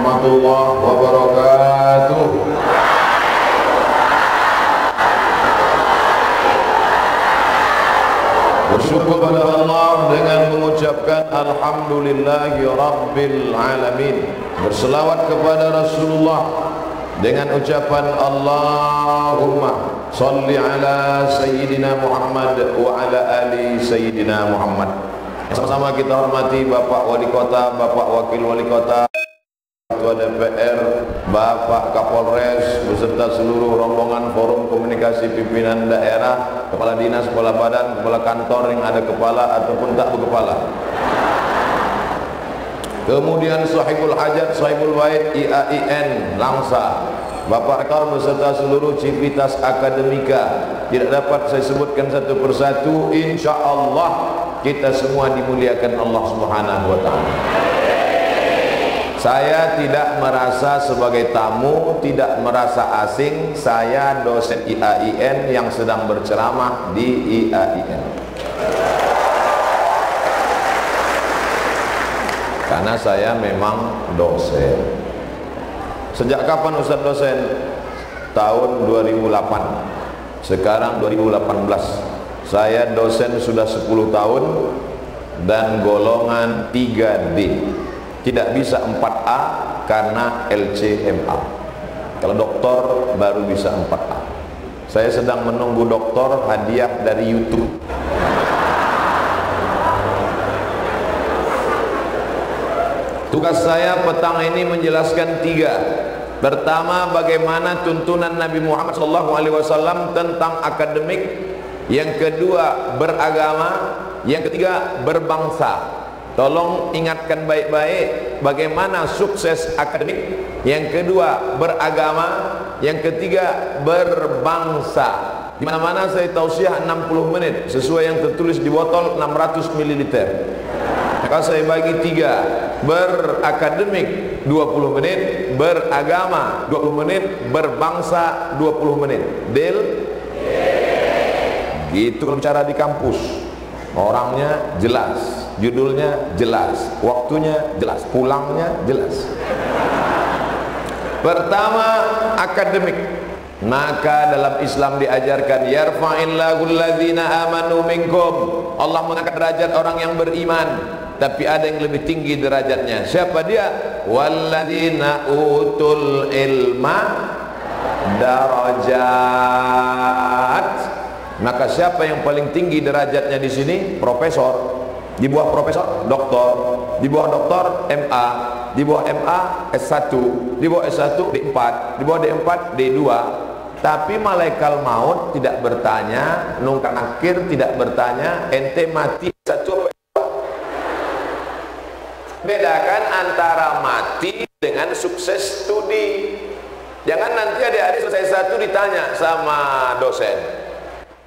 warahmatullahi wabarakatuh. Bersyukur pada Allah dengan mengucapkan alhamdulillahi rabbil alamin. Berselawat kepada Rasulullah dengan ucapan Allahumma salli ala Sayyidina Muhammad wa ala ali Sayyidina Muhammad. Sama-sama kita hormati Bapak Wali Kota, Bapak Wakil Wali Kota, Ketua DPR, Bapak Kapolres, beserta seluruh rombongan Forum Komunikasi Pimpinan Daerah, Kepala Dinas, Kepala Badan, Kepala Kantor yang ada kepala ataupun tak berkepala. Kemudian Sahibul Hajat, Sahibul Bait, IAIN, Langsa, Bapak Rektor beserta seluruh civitas akademika. Tidak dapat saya sebutkan satu persatu. Insya Allah kita semua dimuliakan Allah Subhanahu wa Ta'ala. Saya tidak merasa sebagai tamu, tidak merasa asing. Saya dosen IAIN yang sedang berceramah di IAIN. Karena saya memang dosen. Sejak kapan Ustaz dosen? Tahun 2008. Sekarang 2018. Saya dosen sudah 10 tahun dan golongan 3D. Tidak bisa 4A karena LCMA. Kalau doktor baru bisa 4A. Saya sedang menunggu doktor hadiah dari YouTube. Tugas saya petang ini menjelaskan 3. Pertama, bagaimana tuntunan Nabi Muhammad SAW tentang akademik. Yang kedua, beragama. Yang ketiga, berbangsa. Tolong ingatkan baik-baik bagaimana sukses akademik. Yang kedua, beragama. Yang ketiga, berbangsa. Di mana-mana saya tausiah 60 menit sesuai yang tertulis di botol 600 ml. Maka saya bagi 3. Berakademik 20 menit, beragama 20 menit, berbangsa 20 menit. Deal? Gitu kalau bicara di kampus. Orangnya jelas, judulnya jelas, waktunya jelas, pulangnya jelas. Pertama, akademik. Maka dalam Islam diajarkan yarfa'illahu alladzina amanu minkum. Allah mengangkat derajat orang yang beriman. Tapi ada yang lebih tinggi derajatnya. Siapa dia? Walladzina utul ilma darajat. Maka siapa yang paling tinggi derajatnya di sini? Profesor. Di bawah profesor, doktor. Di bawah doktor, MA. Di bawah MA, S1. Di bawah S1, D4. Di bawah D4, D2. Tapi malaikat maut tidak bertanya, nungkang akhir tidak bertanya, ente mati satu apa? Bedakan antara mati dengan sukses studi. Jangan nanti adik-adik selesai satu ditanya sama dosen,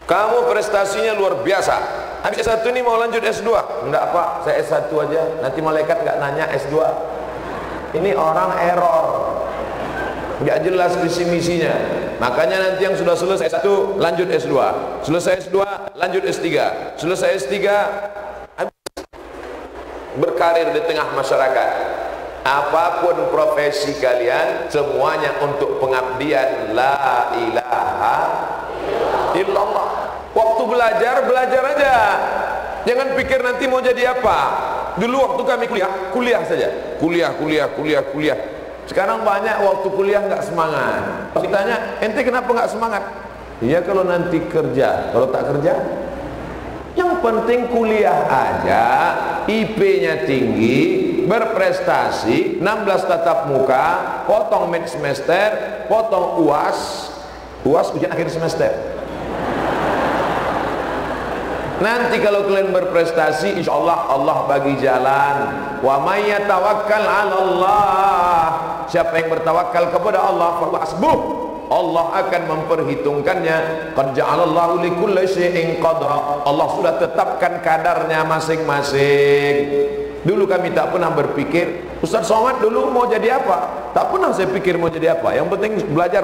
kamu prestasinya luar biasa, habis S1 ini mau lanjut S2? Enggak Pak, saya S1 aja. Nanti malaikat nggak nanya S2. Ini orang error, nggak jelas visi misinya. Makanya nanti yang sudah selesai S1 lanjut S2, selesai S2 lanjut S3, selesai S3 berkarir di tengah masyarakat. Apapun profesi kalian, semuanya untuk pengabdian la ilaha illallah. Waktu belajar, belajar aja. Jangan pikir nanti mau jadi apa. Dulu waktu kami kuliah saja. Kuliah. Sekarang banyak waktu kuliah nggak semangat. Ditanya, ente kenapa nggak semangat? Iya kalau nanti kerja. Kalau tak kerja, yang penting kuliah aja, IP-nya tinggi, berprestasi, 16 tatap muka, potong mid semester, potong UAS ujian akhir semester. Nanti kalau kalian berprestasi, insya Allah Allah bagi jalan. Wa may yatawakkal 'ala Allah. Siapa yang bertawakal kepada Allah, fa hasbuh. Allah akan memperhitungkannya. Qad ja'alallahu likulli syai'in qadra. Allah sudah tetapkan kadarnya masing-masing. Dulu kami tak pernah berpikir, Ustaz Somad dulu mau jadi apa? Tak pernah saya pikir mau jadi apa. Yang penting belajar,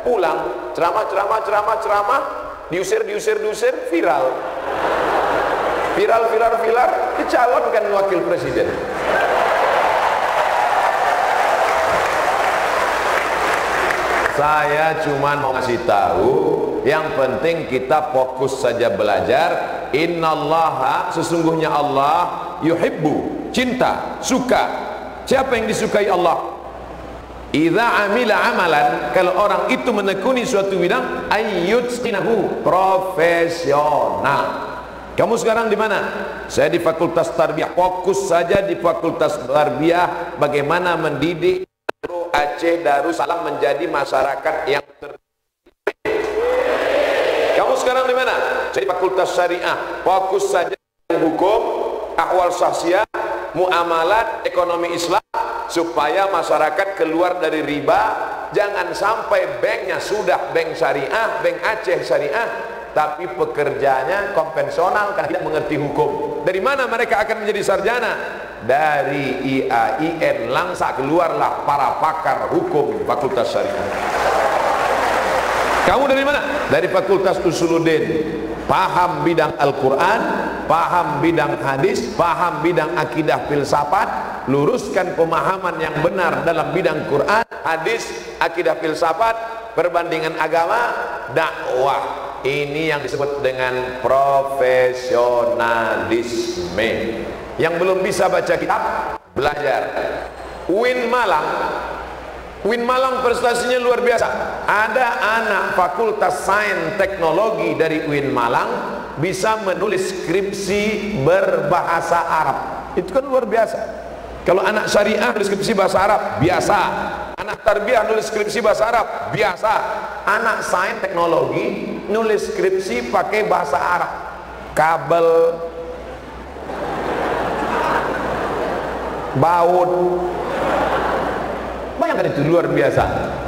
pulang, ceramah, diusir, viral, dicalonkan wakil presiden. Saya cuma mau ngasih tahu, yang penting kita fokus saja belajar. Innallaha, sesungguhnya Allah, yuhibbu, cinta, suka. Siapa yang disukai Allah? Idza amila amalan, kalau orang itu menekuni suatu bidang, ayyutqinahu, profesional. Kamu sekarang di mana? Saya di Fakultas Tarbiyah. Fokus saja di Fakultas Tarbiyah, bagaimana mendidik Aceh Darussalam menjadi masyarakat yang Kamu sekarang di mana? Saya di Fakultas Syariah. Fokus saja di hukum, ahwal sahsiah, muamalat, ekonomi Islam, supaya masyarakat keluar dari riba. Jangan sampai banknya sudah bank syariah, bank Aceh syariah, tapi pekerjaannya konvensional karena tidak mengerti hukum. Dari mana mereka akan menjadi sarjana? Dari IAIN Langsa keluarlah para pakar hukum Fakultas Syariah. Kamu dari mana? Dari Fakultas Usuluddin. Paham bidang Al-Quran, paham bidang hadis, paham bidang akidah filsafat, luruskan pemahaman yang benar dalam bidang Quran, hadis, akidah filsafat, perbandingan agama, dakwah. Ini yang disebut dengan profesionalisme. Yang belum bisa baca kitab, belajar. UIN Malang prestasinya luar biasa. Ada anak Fakultas Sains Teknologi dari UIN Malang bisa menulis skripsi berbahasa Arab. Itu kan luar biasa. Kalau anak syariah nulis skripsi bahasa Arab, biasa. Anak tarbiyah nulis skripsi bahasa Arab, biasa. Anak sains teknologi nulis skripsi pakai bahasa Arab. Kabel, baut, bayangkan itu luar biasa.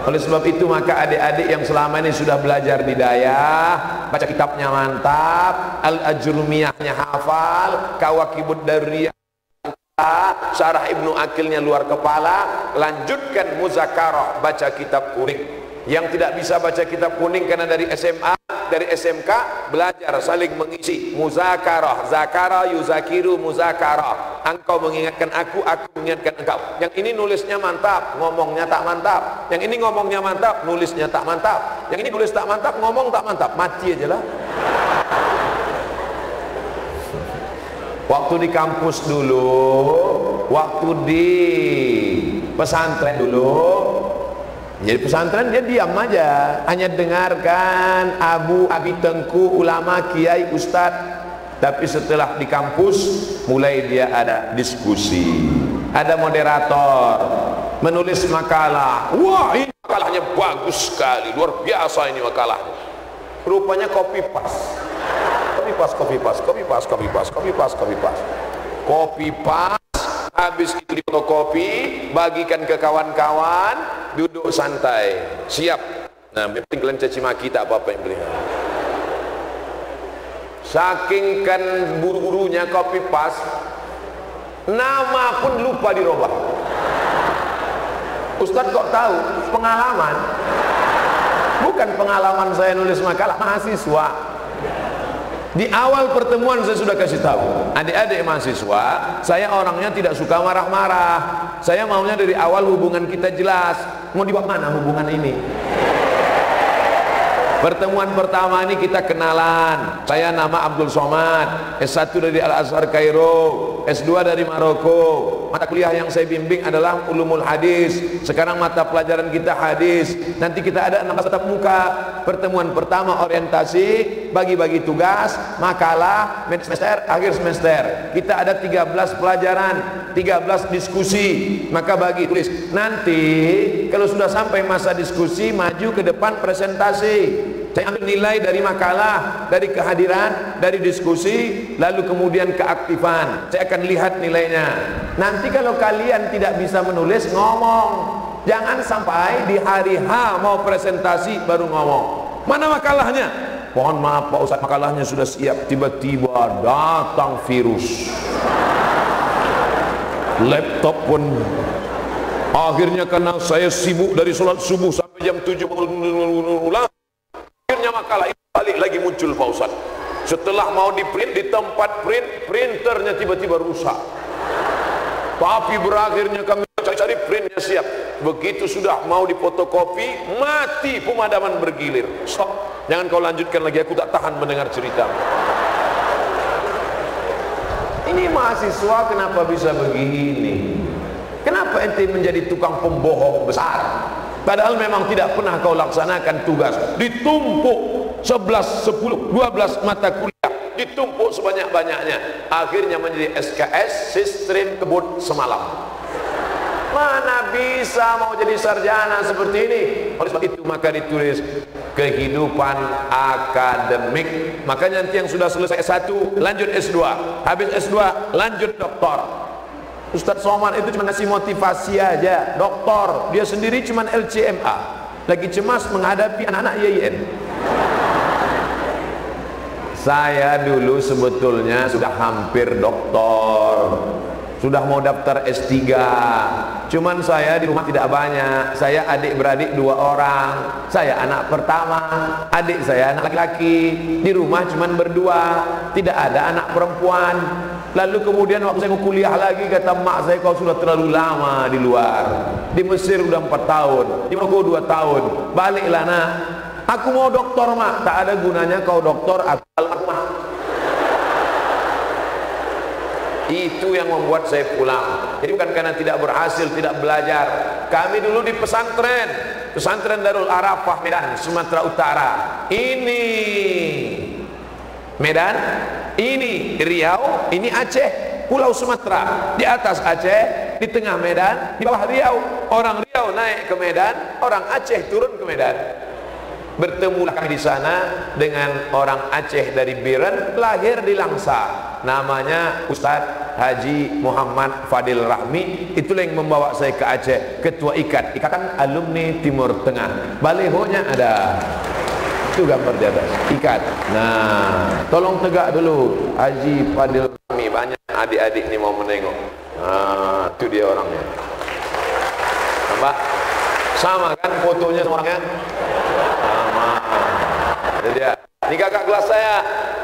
Oleh sebab itu maka adik-adik yang selama ini sudah belajar di Dayah, baca kitabnya mantap, Al-Ajrumiyahnya hafal, Kawakibud Daruriyah, Syarah Ibnu Akilnya luar kepala, lanjutkan muzakarah, baca kitab kuning. Yang tidak bisa baca kitab kuning karena dari SMA, dari SMK, belajar saling mengisi muzakarah, zakara yuzakiru muzakarah. Engkau mengingatkan aku mengingatkan engkau. Yang ini nulisnya mantap, ngomongnya tak mantap. Yang ini ngomongnya mantap, nulisnya tak mantap. Yang ini nulis tak mantap, ngomong tak mantap. Mati aja lah. Waktu di kampus dulu, waktu di pesantren dulu, jadi pesantren dia diam aja, hanya dengarkan Abu Abi Tengku, ulama, kiai, ustadz. Tapi setelah di kampus mulai dia ada diskusi, ada moderator, menulis makalah. Wah, ini makalahnya bagus sekali, luar biasa ini makalahnya. Rupanya copy paste, copy paste, copy paste, copy paste, copy paste, copy paste, copy paste, copy paste. Habis itu difotokopi, bagikan ke kawan-kawan, duduk santai, siap. Nah, penting kalian caci maki tak apa-apa yang beliau. Saking kan buru-burunya copy paste, nama pun lupa dirubah. Ustadz kok tahu? Pengalaman. Bukan pengalaman saya nulis makalah, mahasiswa. Di awal pertemuan saya sudah kasih tahu, adik-adik mahasiswa, saya orangnya tidak suka marah-marah. Saya maunya dari awal hubungan kita jelas. Mau dibawa mana hubungan ini? Pertemuan pertama ini kita kenalan. Saya nama Abdul Somad, S1 dari Al-Azhar Kairo, S2 dari Maroko. Mata kuliah yang saya bimbing adalah Ulumul Hadis. Sekarang mata pelajaran kita hadis. Nanti kita ada 6 tatap muka. Pertemuan pertama orientasi, bagi-bagi tugas, makalah, mid semester, akhir semester. Kita ada 13 pelajaran, 13 diskusi. Maka bagi tulis. Nanti kalau sudah sampai masa diskusi, maju ke depan presentasi. Saya ambil nilai dari makalah, dari kehadiran, dari diskusi, lalu kemudian keaktifan. Saya akan lihat nilainya. Nanti kalau kalian tidak bisa menulis, ngomong. Jangan sampai di hari H mau presentasi baru ngomong. Mana makalahnya? Mohon maaf Pak Ustadz, makalahnya sudah siap. Tiba-tiba datang virus. Laptop pun. Akhirnya karena saya sibuk dari sholat subuh sampai jam 7 ulang. Akhirnya makalah itu balik lagi muncul Pak Ustadz. Setelah mau di print di tempat print, printernya tiba-tiba rusak. Tapi berakhirnya kami cari-cari printnya siap. Begitu sudah mau difotokopi, mati pemadaman bergilir. Stop, jangan kau lanjutkan lagi, aku tak tahan mendengar ceritamu. Ini mahasiswa kenapa bisa begini? Kenapa ente menjadi tukang pembohong besar? Padahal memang tidak pernah kau laksanakan tugas. Ditumpuk 11, 10, 12 mata kuliah, ditumpuk sebanyak-banyaknya. Akhirnya menjadi SKS, sistem kebut semalam. Mana bisa mau jadi sarjana seperti ini? Oleh sebab itu maka ditulis kehidupan akademik. Makanya nanti yang sudah selesai S1 lanjut S2, habis S2 lanjut doktor. Ustadz Somad itu cuma ngasih motivasi aja. Doktor, dia sendiri cuma LCMA, lagi cemas menghadapi anak-anak YIN. Saya dulu sebetulnya sudah hampir doktor, sudah mau daftar S3. Cuman saya di rumah tidak banyak. Saya adik-beradik 2 orang. Saya anak pertama, adik saya anak laki-laki. Di rumah cuman berdua, tidak ada anak perempuan. Lalu kemudian waktu saya mau kuliah lagi, kata mak saya, kau sudah terlalu lama di luar. Di Mesir udah 4 tahun, di Maroko 2 tahun. Baliklah nak. Aku mau doktor mak. Tak ada gunanya kau doktor, aku almarhumah. Itu yang membuat saya pulang. Jadi bukan karena tidak berhasil, tidak belajar. Kami dulu di pesantren Darul Arafah Medan, Sumatera Utara. Ini Medan, ini Riau, ini Aceh, Pulau Sumatera. Di atas Aceh, di tengah Medan, di bawah Riau. Orang Riau naik ke Medan, orang Aceh turun ke Medan. Bertemulah kami di sana dengan orang Aceh dari Biren, lahir di Langsa. Namanya Ustadz Haji Muhammad Fadil Rahmi. Itulah yang membawa saya ke Aceh, ketua Ikatan Alumni Timur Tengah. Balehonya ada. Itu gambar di atas, ikat. Nah, tolong tegak dulu Haji Fadil Rahmi. Banyak adik-adik ini mau menengok. Nah, itu dia orangnya. Nampak? Sama kan fotonya sama orangnya? Sama. Itu dia. Ini kakak kelas saya.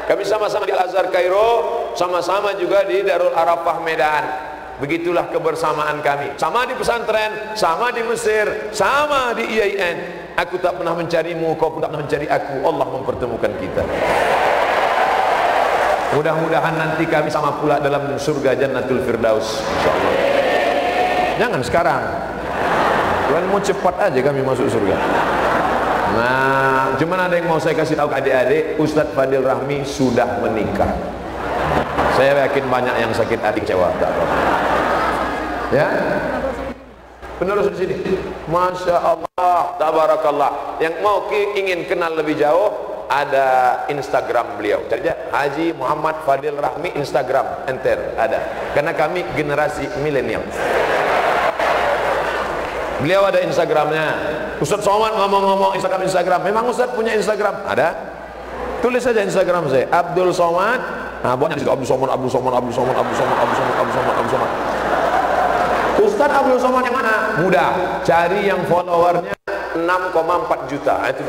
Kami sama-sama di Al-Azhar Kairo, sama-sama juga di Darul Arafah Medan. Begitulah kebersamaan kami. Sama di pesantren, sama di Mesir, sama di IAIN. Aku tak pernah mencarimu, kau pun tak pernah mencari aku. Allah mempertemukan kita. Mudah-mudahan nanti kami sama pula dalam surga Jannatul Firdaus, insyaallah. Jangan sekarang. Tuhan mau cepat aja kami masuk surga. Nah, cuman ada yang mau saya kasih tahu ke adik-adik, Ustadz Fadil Rahmi sudah menikah. Saya yakin banyak yang sakit hati kecewa. Ya? Penerus di sini. Masya Allah, tabarakallah. Yang mau ingin kenal lebih jauh, ada Instagram beliau. Cari aja Haji Muhammad Fadil Rahmi Instagram, enter, ada. Karena kami generasi milenial. Beliau ada Instagramnya. Ustadz Somad ngomong-ngomong Instagram. Memang Ustadz punya Instagram? Ada. Tulis saja Instagram saya, Abdul Somad. Nah, banyak di situ Abdul Somad. Ustadz Abdul Somad yang mana? Mudah. Cari yang followernya 6,4 juta. Itu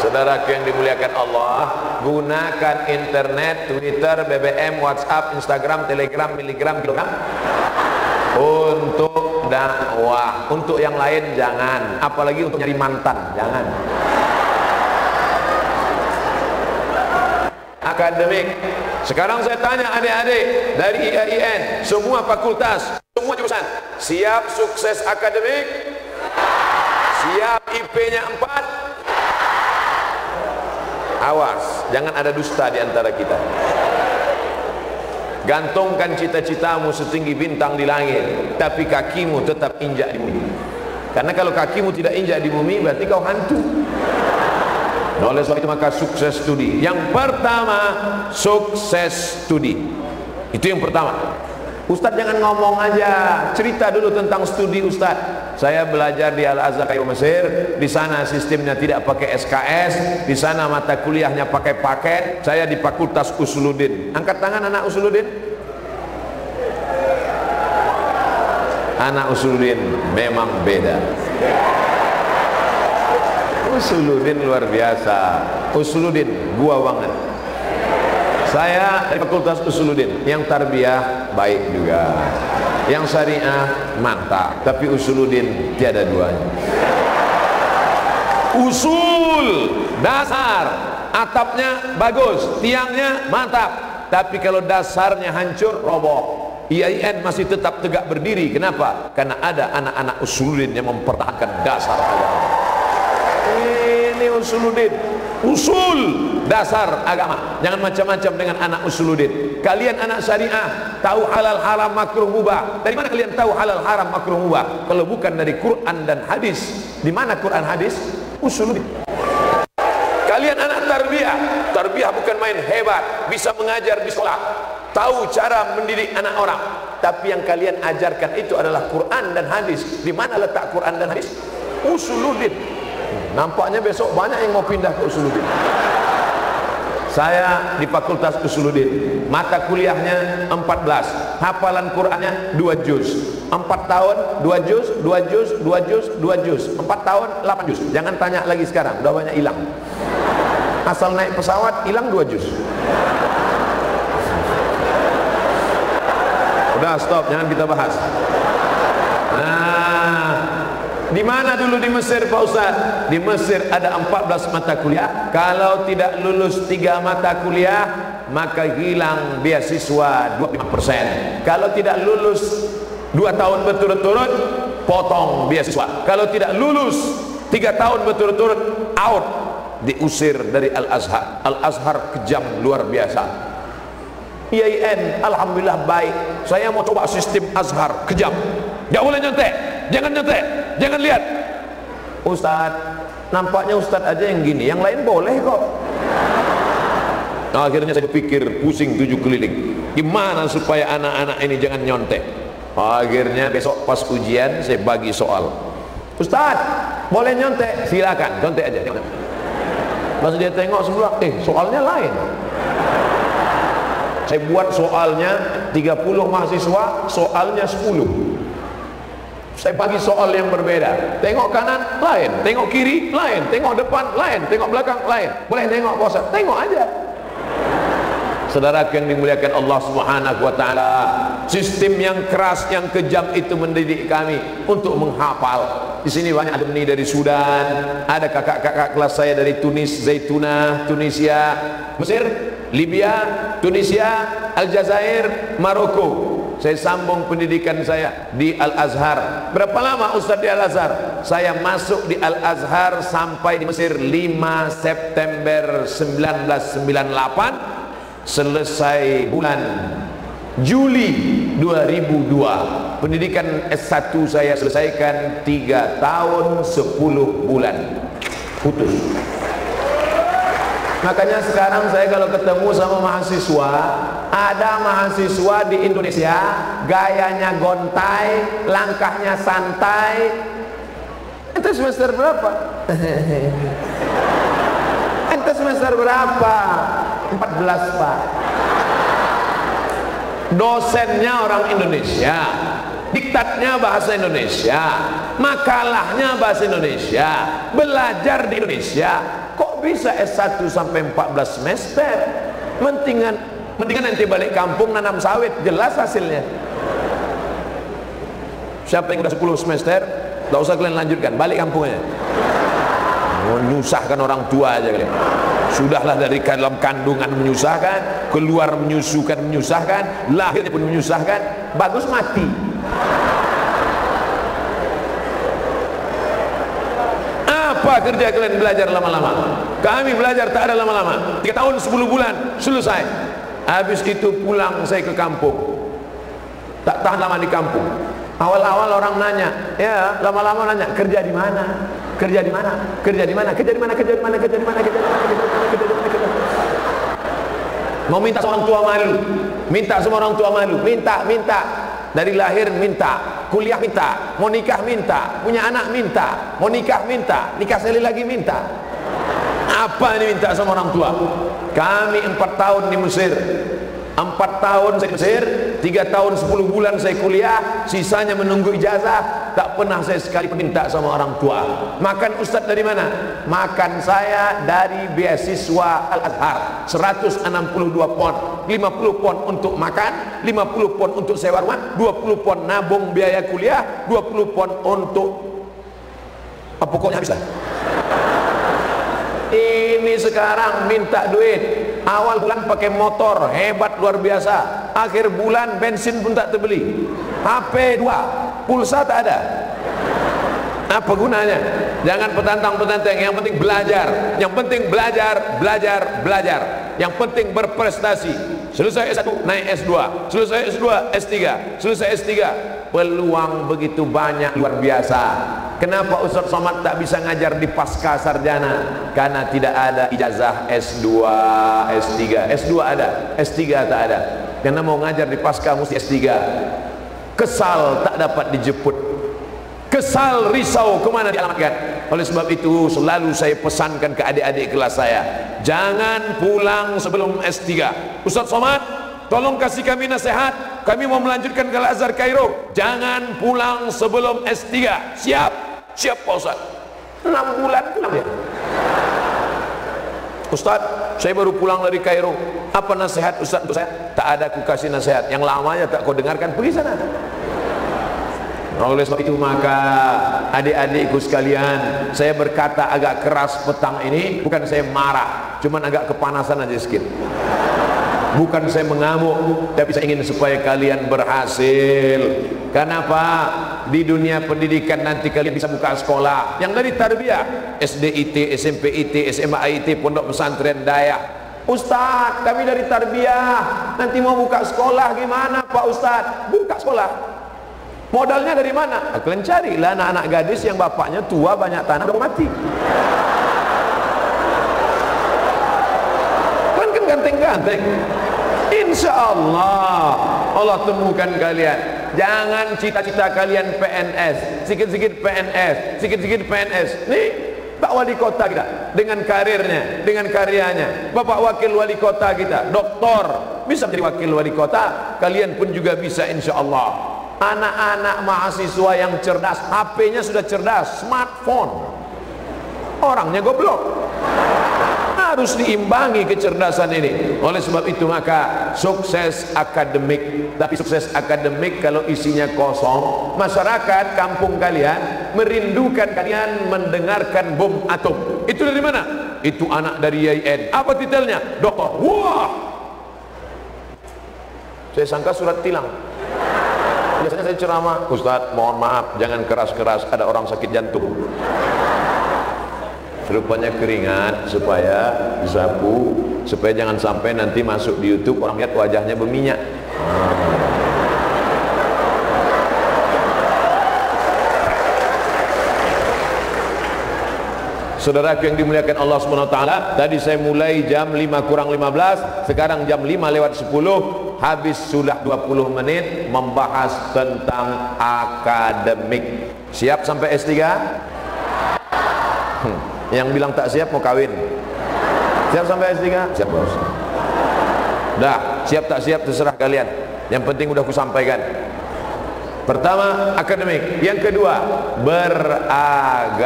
saudaraku yang dimuliakan Allah, gunakan internet, Twitter, BBM, WhatsApp, Instagram, Telegram, Miligram, kilogram untuk dakwah. Untuk yang lain jangan, apalagi untuk nyari mantan, jangan. Akademik. Sekarang saya tanya adik-adik dari IAIN, semua fakultas, semua jurusan, siap sukses akademik? Siap IP-nya 4? Awas, jangan ada dusta di antara kita. Gantungkan cita-citamu setinggi bintang di langit, tapi kakimu tetap injak di bumi. Karena kalau kakimu tidak injak di bumi, berarti kau hantu. Nah, oleh sebab itu maka sukses studi. Yang pertama, sukses studi. Itu yang pertama. Ustadz jangan ngomong aja, cerita dulu tentang studi Ustadz. Saya belajar di Al-Azhar Kairo Mesir. Di sana sistemnya tidak pakai SKS, di sana mata kuliahnya pakai paket. Saya di Fakultas Usuluddin. Angkat tangan anak Usuluddin. Anak Usuluddin memang beda. Usuluddin luar biasa. Usuluddin gua banget. Saya dari Fakultas Usuluddin. Yang tarbiyah baik juga, yang syariah mantap, tapi usuluddin tiada duanya. Usul dasar, atapnya bagus, tiangnya mantap, tapi kalau dasarnya hancur, roboh. IAIN masih tetap tegak berdiri. Kenapa? Karena ada anak-anak usuluddin yang mempertahankan dasar agama. Ini usuluddin, usul dasar agama. Jangan macam-macam dengan anak usuluddin. Kalian anak syariah tahu halal haram makruh mubah. Dari mana kalian tahu halal haram makruh mubah? Kalau bukan dari Quran dan hadis. Di mana Quran hadis? Usuluddin. Kalian anak tarbiyah. Tarbiyah bukan main hebat, bisa mengajar di sekolah, tahu cara mendidik anak orang, tapi yang kalian ajarkan itu adalah Quran dan hadis. Di mana letak Quran dan hadis? Usuluddin. Nampaknya besok banyak yang mau pindah ke usuluddin. Saya di Fakultas Usuluddin, mata kuliahnya 14, hafalan Qurannya 2 juz, 4 tahun 2 juz, 2 juz, 2 juz, 2 juz, 4 tahun 8 juz. Jangan tanya lagi sekarang, udah banyak hilang. Asal naik pesawat hilang 2 juz. Udah stop, jangan kita bahas. Nah, di mana dulu di Mesir Pak Ustaz? Di Mesir ada 14 mata kuliah. Kalau tidak lulus 3 mata kuliah, maka hilang beasiswa 25%. Kalau tidak lulus 2 tahun berturut-turut, potong beasiswa. Kalau tidak lulus 3 tahun berturut-turut, out, diusir dari Al-Azhar. Al-Azhar kejam luar biasa. IAIN alhamdulillah baik. Saya mau coba sistem Azhar, kejam. Gak boleh nyontek, jangan nyontek, jangan lihat. Ustaz, nampaknya Ustaz aja yang gini, yang lain boleh kok. Nah, akhirnya saya pikir pusing 7 keliling, gimana supaya anak-anak ini jangan nyontek. Akhirnya besok pas ujian saya bagi soal. Ustaz, boleh nyontek? Silakan, nyontek aja. Pas dia tengok semua, soalnya lain. Saya buat soalnya 30 mahasiswa, soalnya 10. Saya bagi soal yang berbeda. Tengok kanan lain, tengok kiri lain, tengok depan lain, tengok belakang lain. Boleh tengok Pak Ustaz? Tengok aja. Saudara yang dimuliakan Allah Subhanahu wa taala, sistem yang keras, yang kejam itu mendidik kami untuk menghafal. Di sini banyak alumni dari Sudan, ada kakak-kakak kelas saya dari Tunis, Zaitunah, Tunisia, Mesir, Libya, Tunisia, Aljazair, Maroko. Saya sambung pendidikan saya di Al-Azhar. Berapa lama Ustaz di Al-Azhar? Saya masuk di Al-Azhar sampai di Mesir 5 September 1998. Selesai bulan Juli 2002. Pendidikan S1 saya selesaikan 3 tahun 10 bulan. Putus. Makanya sekarang saya kalau ketemu sama mahasiswa, ada mahasiswa di Indonesia gayanya gontai, langkahnya santai. Ente semester berapa? Ente semester berapa? 14 Pak. Dosennya orang Indonesia, diktatnya bahasa Indonesia, makalahnya bahasa Indonesia, belajar di Indonesia. Kok bisa S1 sampai 14 semester? Mendingan nanti balik kampung nanam sawit, jelas hasilnya. Siapa yang udah 10 semester, gak usah kalian lanjutkan, balik kampungnya. Menyusahkan orang tua aja kalian. Sudahlah dari dalam kandungan menyusahkan, keluar menyusahkan, lahir pun menyusahkan, bagus mati. Apa kerja kalian belajar lama-lama? Kami belajar tak ada lama-lama, 3 tahun 10 bulan selesai. Habis itu pulang saya ke kampung, tak tahan lama di kampung. Awal-awal orang nanya, ya lama-lama nanya, kerja di mana? Kerja di mana? Kerja di mana? Kerja di mana? Kerja di mana? Kerja di mana? Kerja di mana? Kerja di mana? Mau minta sama orang tua malu, minta sama orang tua malu, minta. Dari lahir minta, kuliah minta, mau nikah minta, punya anak minta, mau nikah minta, nikah sekali lagi minta. Apa ini minta sama orang tua? Kami 4 tahun di Mesir, 4 tahun saya di Mesir, 3 tahun 10 bulan saya kuliah, sisanya menunggu ijazah. tak pernah saya sekali minta sama orang tua. Makan Ustaz dari mana? Makan saya dari beasiswa Al-Azhar, 162 pon, 50 pon untuk makan, 50 pon untuk sewa rumah, 20 pon nabung biaya kuliah, 20 pon untuk pokoknya habis lah. Ini sekarang minta duit, awal bulan pakai motor hebat luar biasa, akhir bulan bensin pun tak terbeli, HP 2, pulsa tak ada. Apa gunanya? Jangan petantang-petantang, yang penting belajar, yang penting belajar, yang penting berprestasi. Selesai S1 naik S2, selesai S2 S3, selesai S3, peluang begitu banyak luar biasa. Kenapa Ustaz Somad tak bisa ngajar di pasca sarjana? Karena tidak ada ijazah S2, S3. S2 ada, S3 tak ada. Karena mau ngajar di pasca mesti S3. Kesal tak dapat dijemput, kesal risau kemana dialamatkan. Oleh sebab itu selalu saya pesankan ke adik-adik kelas saya, jangan pulang sebelum S3. Ustaz Somad, tolong kasih kami nasihat, kami mau melanjutkan ke Al-Azhar Kairo. Jangan pulang sebelum S3. Siap? Siap Pak Ustaz. 6 bulan pulang ya. Ustaz, saya baru pulang dari Kairo, apa nasihat Ustaz untuk saya? Tak ada, aku kasih nasihat, yang lamanya tak kau dengarkan, pergi sana. Oleh sebab itu maka adik-adikku sekalian, saya berkata agak keras petang ini, bukan saya marah, cuman agak kepanasan aja sedikit. Bukan saya mengamuk, tapi saya ingin supaya kalian berhasil. Kenapa? Di dunia pendidikan nanti kalian bisa buka sekolah yang dari tarbiyah, SD IT, SMP IT, SMA IT, pondok pesantren Dayak. Ustaz, kami dari tarbiyah, nanti mau buka sekolah gimana Pak Ustaz? Buka sekolah. Modalnya dari mana? Kalian carilah anak-anak gadis yang bapaknya tua, banyak tanah, udah mati. Kalian kan ganteng-ganteng. Insya Allah Allah temukan kalian. Jangan cita-cita kalian PNS, sikit-sikit PNS, sikit-sikit PNS. Nih Pak Wali Kota kita dengan karirnya, dengan karyanya, Bapak Wakil Wali Kota kita, doktor, bisa menjadi Wakil Wali Kota. Kalian pun juga bisa insya Allah. Anak-anak mahasiswa yang cerdas, HP-nya sudah cerdas, smartphone, orangnya goblok. Harus diimbangi kecerdasan ini. Oleh sebab itu maka sukses akademik. Tapi sukses akademik kalau isinya kosong, masyarakat kampung kalian merindukan kalian mendengarkan bom atom. Itu dari mana? Itu anak dari YIN. Apa titelnya? Doktor. Wah, saya sangka surat tilang. Biasanya saya ceramah, Ustaz mohon maaf jangan keras-keras, ada orang sakit jantung. Rupanya keringat supaya zapu, supaya jangan sampai nanti masuk di YouTube orang lihat wajahnya berminyak. Saudaraku yang dimuliakan Allah SWT, tadi saya mulai jam 5 kurang 15, sekarang jam 5 lewat 10, habis sudah 20 menit membahas tentang akademik. Siap sampai S3? Yang bilang tak siap mau kawin. Siap sampai S3? Siap bos. Dah, siap tak siap terserah kalian. Yang penting udah aku sampaikan. Pertama, akademik. Yang kedua, beragama.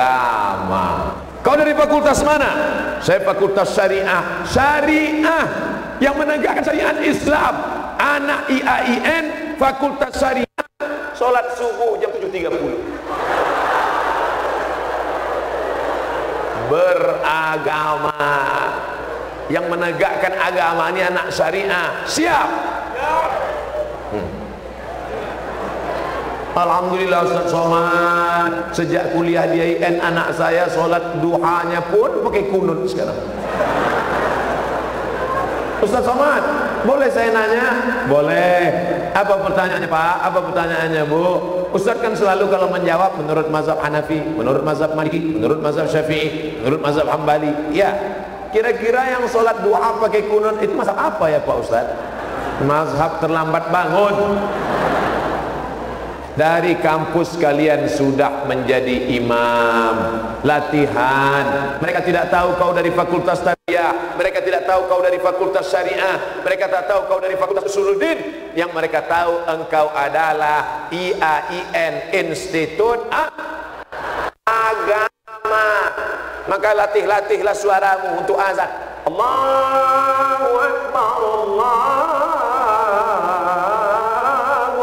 Kau dari fakultas mana? Saya fakultas syariah. Syariah yang menegakkan syariat Islam. Anak IAIN, fakultas syariah, sholat subuh jam 7.30. Beragama, yang menegakkan agama ini anak syariah. Siap? Alhamdulillah Ustaz Somad, sejak kuliah di IAIN anak saya sholat duhanya pun pakai kunut sekarang. Ustaz Somad, boleh saya nanya? Boleh. Apa pertanyaannya Pak? Apa pertanyaannya Bu? Ustaz kan selalu kalau menjawab menurut mazhab Hanafi, menurut mazhab Maliki, menurut mazhab Syafi'i, menurut mazhab Hambali. Ya, kira-kira yang sholat duha pakai kunut itu mazhab apa ya Pak Ustaz? Mazhab terlambat bangun. Dari kampus kalian sudah menjadi imam. Latihan. Mereka tidak tahu kau dari fakultas tarbiyah, mereka tidak tahu kau dari fakultas syariah, mereka tak tahu kau dari fakultas usuluddin. Yang mereka tahu engkau adalah IAIN, Institut Agama. Maka latihlah suaramu untuk azan. Allahu Akbar, Allahu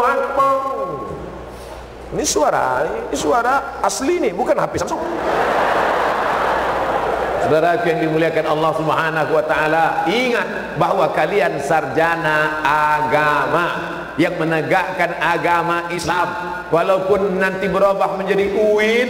Akbar. Ini suara asli nih, bukan HP Samsung. Saudara yang dimuliakan Allah Subhanahu wa taala, ingat bahwa kalian sarjana agama yang menegakkan agama Islam. Walaupun nanti berubah menjadi UIN,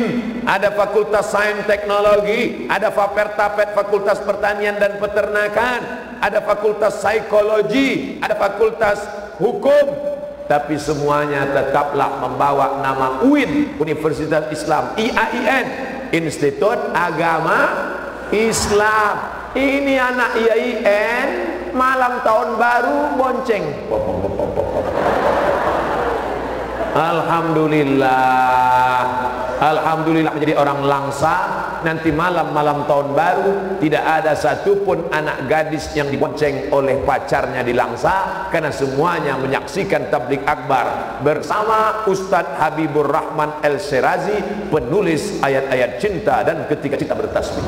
ada Fakultas Sains Teknologi, ada Fapertapet Fakultas Pertanian dan Peternakan, ada Fakultas Psikologi, ada Fakultas Hukum, tapi semuanya tetaplah membawa nama UIN, Universitas Islam, IAIN, Institut Agama Islam. Ini anak IAIN malam tahun baru bonceng. Alhamdulillah menjadi orang langsa. Nanti malam tahun baru tidak ada satupun anak gadis yang dibonceng oleh pacarnya di Langsa, karena semuanya menyaksikan tabligh akbar bersama Ustadz Habibur Rahman El-Shirazi, penulis ayat-ayat cinta dan ketika cinta bertasbih.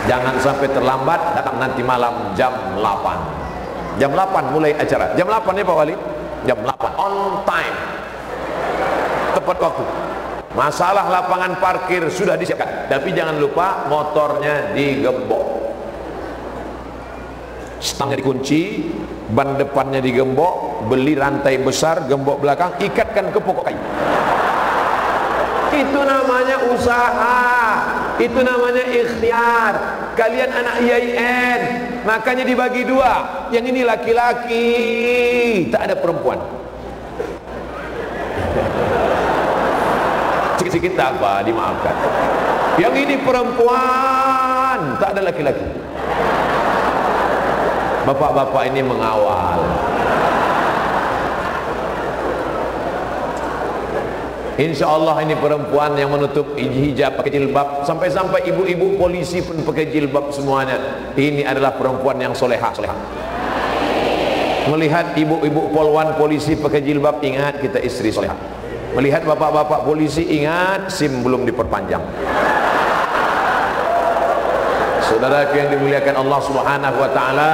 Jangan sampai terlambat, datang nanti malam jam 8. Jam 8 mulai acara. Jam 8 ya Pak Wali? Jam 8 on time, tepat waktu. Masalah lapangan parkir sudah disiapkan, tapi jangan lupa motornya digembok, stangnya dikunci, ban depannya digembok, beli rantai besar, gembok belakang, ikatkan ke pokok kayu. Itu namanya usaha, itu namanya ikhtiar. Kalian anak IAIN, makanya dibagi dua. Yang ini laki-laki, tak ada perempuan. Sikit-sikit tak apa, dimaafkan. Yang ini perempuan, tak ada laki-laki. Bapak-bapak ini mengawal. Insya Allah ini perempuan yang menutup hijab, pakai jilbab, sampai-sampai ibu-ibu polisi pun pakai jilbab semuanya. Ini adalah perempuan yang solehah. Melihat ibu-ibu polwan polisi pakai jilbab, ingat kita istri solehah. Melihat bapak-bapak polisi, ingat SIM belum diperpanjang. Saudara yang dimuliakan Allah Subhanahu wa taala,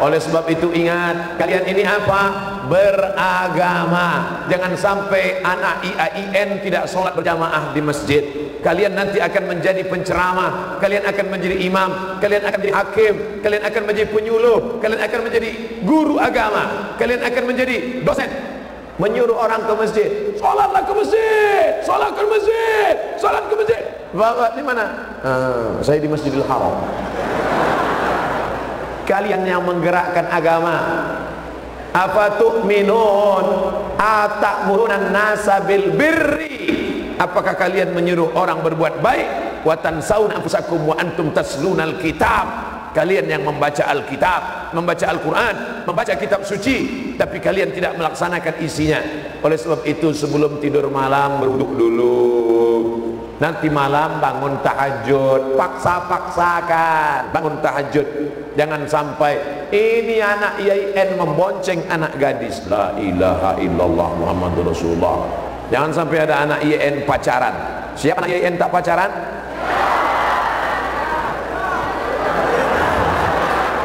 oleh sebab itu ingat, kalian ini apa? Beragama. Jangan sampai anak IAIN tidak sholat berjamaah di masjid. Kalian nanti akan menjadi penceramah, kalian akan menjadi imam, kalian akan menjadi hakim, kalian akan menjadi penyuluh, kalian akan menjadi guru agama, kalian akan menjadi dosen. Menyuruh orang ke masjid, sholatlah ke masjid, sholat ke masjid, sholat ke masjid. Bapak di mana? Saya di Masjidil Haram. Kalian yang menggerakkan agama, apa tu'minun ata'murunan nasa bil birri, apakah kalian menyuruh orang berbuat baik, wa tansawna anfusakum wa antum taslunal kitab. Kalian yang membaca Alkitab, membaca Al-Quran, membaca kitab suci, tapi kalian tidak melaksanakan isinya. Oleh sebab itu sebelum tidur malam berwuduk dulu, nanti malam bangun tahajud, paksa-paksakan bangun tahajud. Jangan sampai ini anak IAIN membonceng anak gadis. La ilaha illallah Muhammadur Rasulullah. Jangan sampai ada anak IAIN pacaran. Siapa anak IAIN tak pacaran?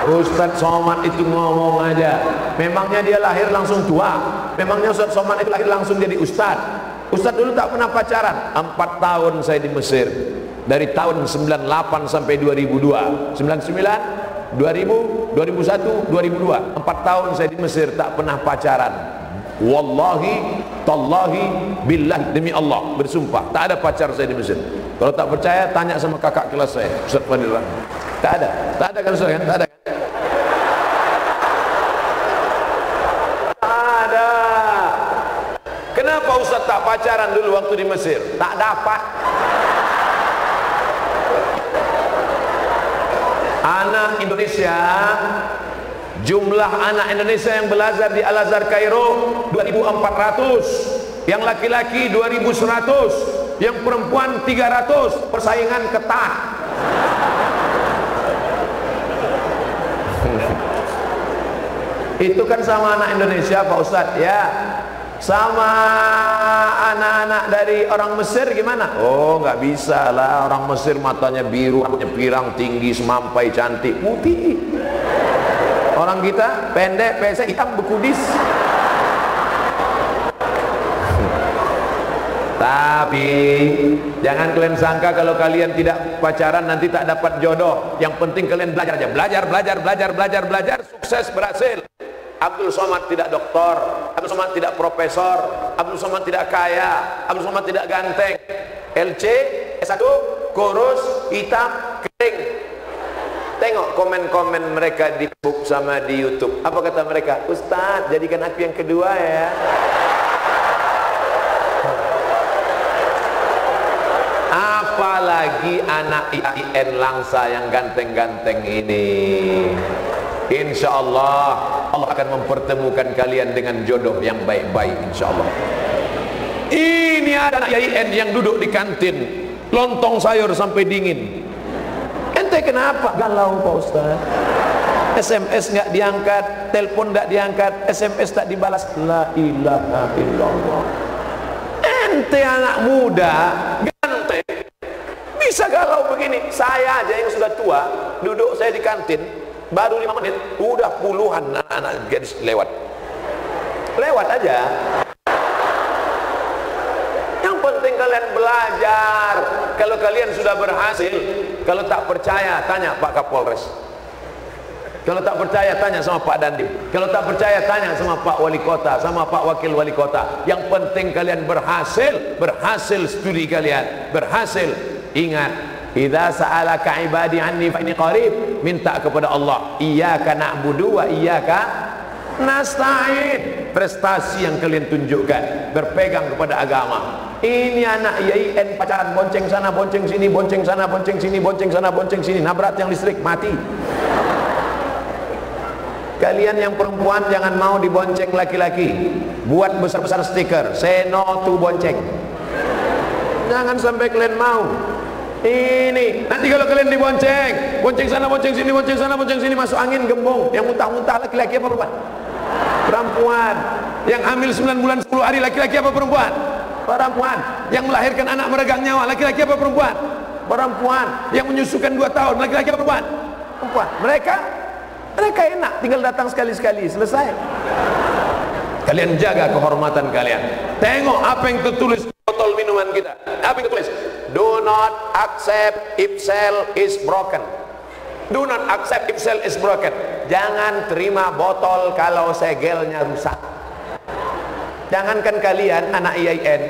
Ustadz Somad itu ngomong aja, memangnya dia lahir langsung tua? Memangnya Ustadz Somad itu lahir langsung jadi ustadz? Ustadz dulu tak pernah pacaran. 4 tahun saya di Mesir, dari tahun 98 sampai 2002, 99, 2000, 2001, 2002. 4 tahun saya di Mesir tak pernah pacaran. Wallahi, tallahi, billahi, demi Allah bersumpah, tak ada pacar saya di Mesir. Kalau tak percaya tanya sama kakak kelas saya, Ustadz Fadil Rahman. Tak ada kan Ustadz kan? Tak ada kan? Ada. Kenapa Ustadz tak pacaran dulu waktu di Mesir? Tak dapat. Anak Indonesia Jumlah anak Indonesia yang belajar di Al-Azhar Kairo 2.400, yang laki-laki 2.100, yang perempuan 300. Persaingan ketat. Itu kan sama anak Indonesia Pak Ustadz ya. Sama anak-anak dari orang Mesir gimana? Oh nggak bisa lah, orang Mesir matanya biru, rambutnya pirang, tinggi, semampai, cantik, putih. Orang kita pendek, pesek, hitam, bekudis. Tapi jangan kalian sangka kalau kalian tidak pacaran nanti tak dapat jodoh. Yang penting kalian belajar aja, belajar, sukses, berhasil. Abdul Somad tidak doktor, Abdul Somad tidak profesor, Abdul Somad tidak kaya, Abdul Somad tidak ganteng. LC, S1, kurus, hitam, kering. Tengok komen-komen mereka di Facebook sama di YouTube. Apa kata mereka? Ustaz, jadikan aku yang kedua ya. Apalagi anak IAIN Langsa yang ganteng-ganteng ini. Insya Allah Allah akan mempertemukan kalian dengan jodoh yang baik-baik, insya Allah. Ini ada anak IAIN yang duduk di kantin, lontong sayur sampai dingin. Ente kenapa galau Pak Ustaz? SMS nggak diangkat, telepon nggak diangkat, SMS tak dibalas. La ilaha illallah. Ente anak muda ganteng bisa galau begini. Saya aja yang sudah tua, duduk saya di kantin baru 5 menit udah puluhan anak-anak gadis lewat aja. Yang penting kalian belajar. Kalau kalian sudah berhasil, kalau tak percaya tanya Pak Kapolres, kalau tak percaya tanya sama Pak Dandim, kalau tak percaya tanya sama Pak Wali Kota, sama Pak Wakil Wali Kota. Yang penting kalian berhasil studi kalian, berhasil. Ingat, idza sa'alaka ibadi anni fa inni qarib, minta kepada Allah, iyyaka na'budu wa iyyaka nasta'in. Prestasi yang kalian tunjukkan, berpegang kepada agama. Ini anak IAIN pacaran, bonceng sana bonceng sini, bonceng sana bonceng sini, bonceng sana bonceng sini, nabrak tiang listrik, mati. Kalian yang perempuan jangan mau dibonceng laki-laki. Buat besar-besar stiker, say no to bonceng. Jangan sampai kalian mau. Ini nanti kalau kalian dibonceng, bonceng sana bonceng sini, bonceng sana bonceng sini, masuk angin gembong. Yang muntah-muntah laki-laki apa perempuan? Perempuan. Yang hamil 9 bulan 10 hari laki-laki apa perempuan? Perempuan. Yang melahirkan anak meregang nyawa laki-laki apa perempuan? Perempuan. Yang menyusukan 2 tahun laki-laki apa perempuan? Perempuan. Mereka enak, tinggal datang sekali-sekali, selesai. Kalian jaga kehormatan kalian. Tengok apa yang tertulis botol minuman kita. Apa yang tertulis? Do not accept if cell is broken. Do not accept if cell is broken. Jangan terima botol kalau segelnya rusak. Jangankan kalian anak IAIN,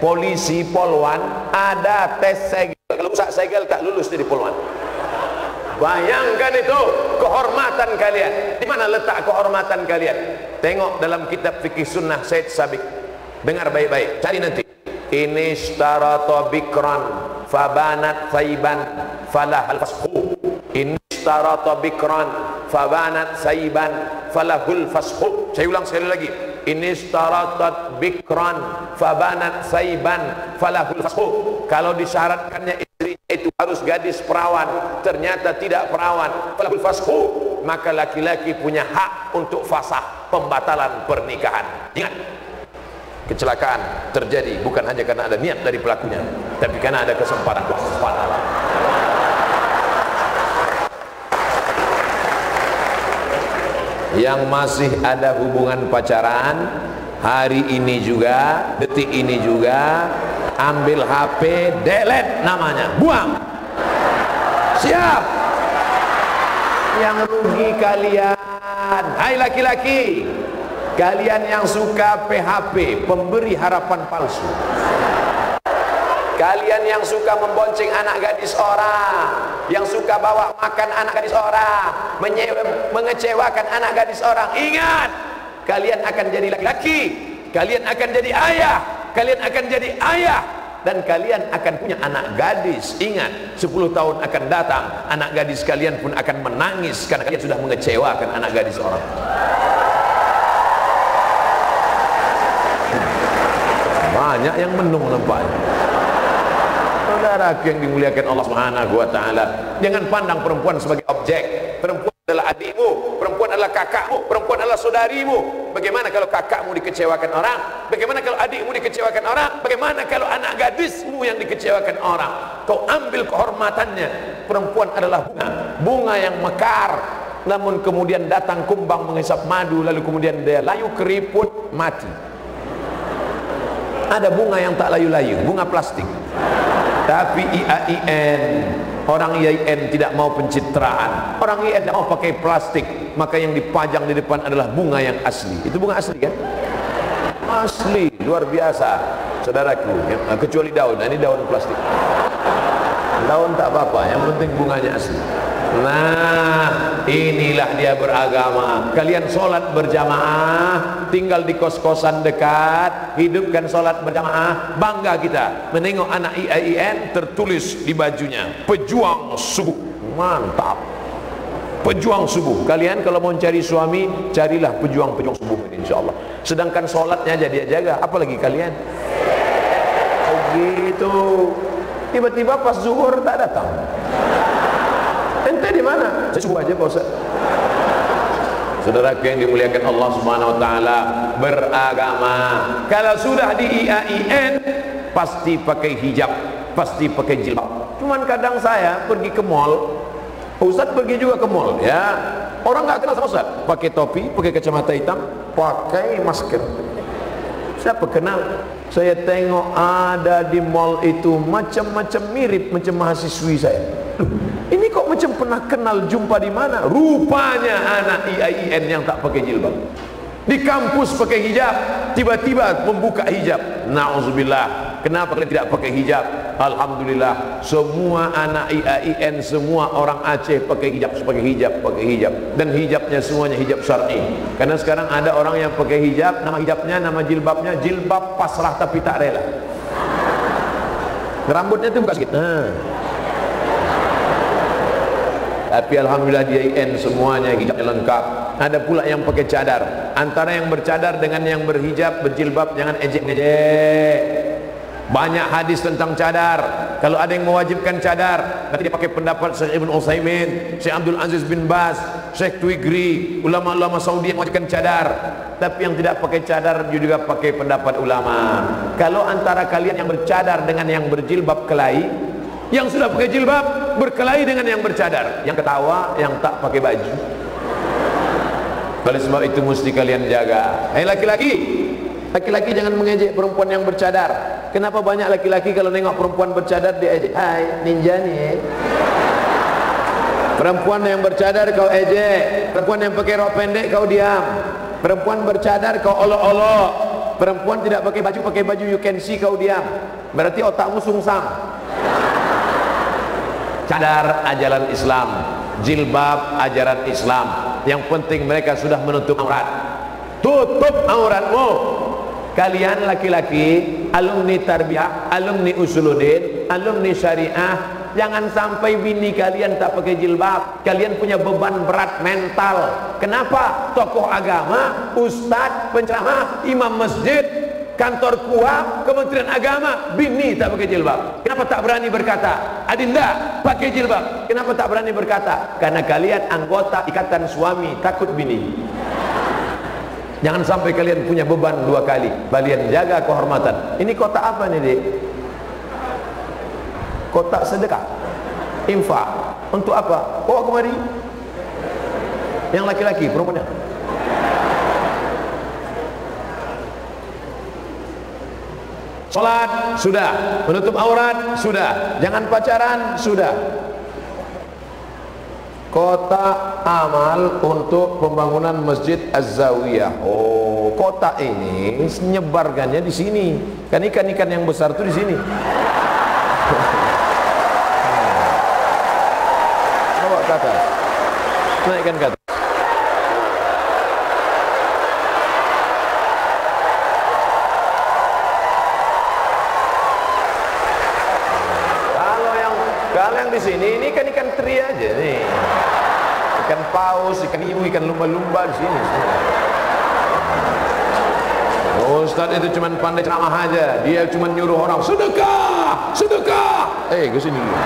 polisi, polwan, ada tes segel. Kalau rusak segel tak lulus jadi polwan. Bayangkan itu kehormatan kalian. Di mana letak kehormatan kalian? Tengok dalam kitab fikih sunnah Said Sabiq. Dengar baik-baik, cari nanti. Ini ishtarata bikran fabanat thayban falahal fashu. Ini ishtarata bikran fabanat thayban falahul fashu. Saya ulang sekali lagi. Ini ishtarata bikran fabanat thayban falahul fashu. Kalau disyaratkannya itu harus gadis perawan, ternyata tidak perawan, falahul fashu, maka laki-laki punya hak untuk fasah, pembatalan pernikahan. Ingat, kecelakaan terjadi bukan hanya karena ada niat dari pelakunya, tapi karena ada kesempatan. Subhanallah. Yang masih ada hubungan pacaran hari ini juga, detik ini juga, ambil HP, delete namanya, buang. Siap. Yang rugi kalian. Hai laki-laki, kalian yang suka PHP, pemberi harapan palsu. Kalian yang suka membonceng anak gadis orang, yang suka bawa makan anak gadis orang, mengecewakan anak gadis orang, ingat, kalian akan jadi laki-laki, kalian akan jadi ayah, kalian akan jadi ayah, dan kalian akan punya anak gadis. Ingat, 10 tahun akan datang, anak gadis kalian pun akan menangis karena kalian sudah mengecewakan anak gadis orang. Banyak yang menung nampaknya. Saudara yang dimuliakan Allah Subhanahu wa taala, jangan pandang perempuan sebagai objek. Perempuan adalah adikmu, perempuan adalah kakakmu, perempuan adalah saudarimu. Bagaimana kalau kakakmu dikecewakan orang? Bagaimana kalau adikmu dikecewakan orang? Bagaimana kalau anak gadismu yang dikecewakan orang? Kau ambil kehormatannya. Perempuan adalah bunga yang mekar, namun kemudian datang kumbang menghisap madu, lalu kemudian dia layu keriput mati. Ada bunga yang tak layu-layu, bunga plastik. Tapi IAIN, orang IAIN tidak mau pencitraan, orang IAIN tidak mau pakai plastik, maka yang dipajang di depan adalah bunga yang asli. Itu bunga asli kan? Asli, luar biasa, saudaraku. Kecuali daun, ini daun plastik. Daun tak apa-apa, yang penting bunganya asli. Nah, inilah dia beragama. Kalian sholat berjamaah, tinggal di kos-kosan dekat, hidupkan sholat berjamaah. Bangga kita menengok anak IAIN tertulis di bajunya, pejuang subuh. Mantap, pejuang subuh. Kalian kalau mau cari suami, carilah pejuang-pejuang subuh ini, insya Allah. Sedangkan sholatnya aja dia jaga, apalagi kalian. Oh gitu. Tiba-tiba pas zuhur tak datang. Ente di mana? Saya subuh aja Pak Ustaz. Saudara yang dimuliakan Allah Subhanahu wa taala, beragama. Kalau sudah di IAIN pasti pakai hijab, pasti pakai jilbab. Cuman kadang saya pergi ke mall, Ustaz pergi juga ke mall ya. Orang nggak kenal sama Ustaz, pakai topi, pakai kacamata hitam, pakai masker. Siapa kenal? Saya tengok ada di mall itu macam-macam mirip macam mahasiswi saya. Ini kok macam pernah kenal, jumpa di mana? Rupanya anak IAIN yang tak pakai jilbab. Di kampus pakai hijab, tiba-tiba membuka hijab. Na'udzubillah. Kenapa kalian tidak pakai hijab? Alhamdulillah, semua anak IAIN, semua orang Aceh pakai hijab, pakai hijab. Dan hijabnya semuanya hijab syar'i. Karena sekarang ada orang yang pakai hijab, nama hijabnya, nama jilbabnya, jilbab pasrah tapi tak rela. Rambutnya itu buka sedikit. Tapi alhamdulillah di IAIN semuanya hijabnya lengkap. Ada pula yang pakai cadar. Antara yang bercadar dengan yang berhijab, berjilbab, jangan ejek-ejek. Banyak hadis tentang cadar. Kalau ada yang mewajibkan cadar, nanti dia pakai pendapat Syekh Ibn Utsaimin, Syekh Abdul Aziz bin Baz, Syekh Twigri, ulama-ulama Saudi yang mewajibkan cadar. Tapi yang tidak pakai cadar juga pakai pendapat ulama. Kalau antara kalian yang bercadar dengan yang berjilbab kelahi, yang sudah pakai jilbab berkelahi dengan yang bercadar, yang ketawa, yang tak pakai baju. Oleh sebab itu mesti kalian jaga. Hai laki-laki, laki-laki jangan mengejek perempuan yang bercadar. Kenapa banyak laki-laki kalau nengok perempuan bercadar dia ejek? Hai ninja nih. Perempuan yang bercadar kau ejek, perempuan yang pakai rok pendek kau diam, perempuan bercadar kau olok-olok, perempuan tidak pakai baju you can see kau diam. Berarti otakmu sungsang. Cadar ajaran Islam, jilbab ajaran Islam. Yang penting mereka sudah menutup aurat. Tutup auratmu. Kalian laki-laki, alumni tarbiyah, alumni usuluddin, alumni syariah, jangan sampai bini kalian tak pakai jilbab. Kalian punya beban berat mental. Kenapa? Tokoh agama, ustadz, penceramah, imam masjid, kantor KUA, Kementerian Agama, bini tak pakai jilbab. Kenapa tak berani berkata? Adinda pakai jilbab. Kenapa tak berani berkata? Karena kalian anggota ikatan suami, takut bini. Jangan sampai kalian punya beban dua kali. Kalian jaga kehormatan. Ini kotak apa nih, Dik? Kotak sedekah, infak. Untuk apa? Bawa kemari. Yang laki-laki, perempuannya. Salat sudah, menutup aurat sudah, jangan pacaran sudah. Kotak amal untuk pembangunan Masjid Az-Zawiyah. Oh, kotak ini nyebarkannya di sini. Kan ikan-ikan yang besar itu di sini. Bawa ke atas. Naikkan ke atas. yang di sini ini kan ikan teri aja nih. Ikan paus, ikan hiu, ikan lumba-lumba di sini. Ustaz itu cuma pandai ceramah aja. Dia cuma nyuruh orang sedekah, sedekah. Ke sini dulu.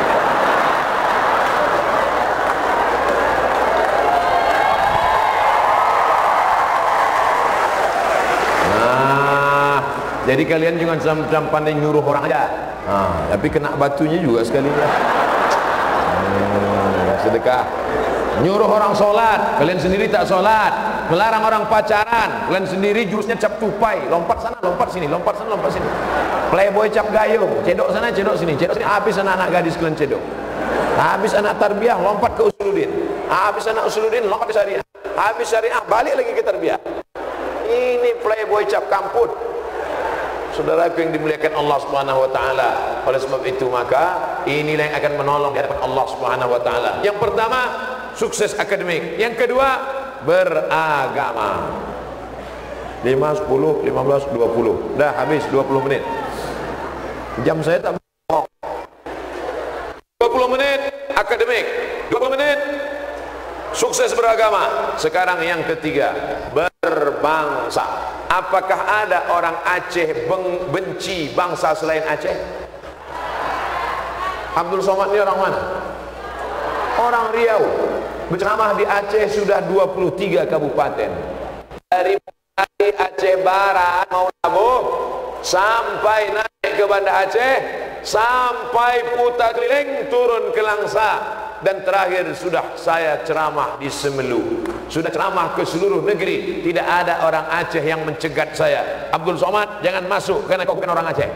Jadi kalian jangan pandai nyuruh orang aja. Tapi kena batunya juga sekalinya. Sedekah. Nyuruh orang sholat, kalian sendiri tak sholat. Melarang orang pacaran, kalian sendiri jurusnya cap tupai. Lompat sana, lompat sini, lompat sana, lompat sini. Playboy cap gayung, cedok sana, cedok sini, cedok sini. Habis anak-anak gadis kalian cedok. Habis anak tarbiyah, lompat ke usuluddin. Habis anak usuluddin, lompat ke syariah. Habis syariah, balik lagi ke tarbiyah. Ini playboy cap kamput. Saudara yang dimuliakan Allah Subhanahu wa taala. Oleh sebab itu maka inilah yang akan menolong di hadapan Allah Subhanahu wa taala. Yang pertama, sukses akademik. Yang kedua, beragama. 5, 10, 15, 20. Dah habis 20 menit. Jam saya tak bohong. 20 menit akademik, 20 menit sukses beragama. Sekarang yang ketiga, berbangsa. Apakah ada orang Aceh benci bangsa selain Aceh? Abdul Somad ini orang mana? Orang Riau. Berceramah di Aceh sudah 23 kabupaten. Dari Aceh Barat mau Labuh sampai naik ke Banda Aceh, sampai putar keliling turun ke Langsa, dan terakhir sudah saya ceramah di Semelu. Sudah ceramah ke seluruh negeri. Tidak ada orang Aceh yang mencegat saya. Abdul Somad, jangan masuk karena kau bukan orang Aceh.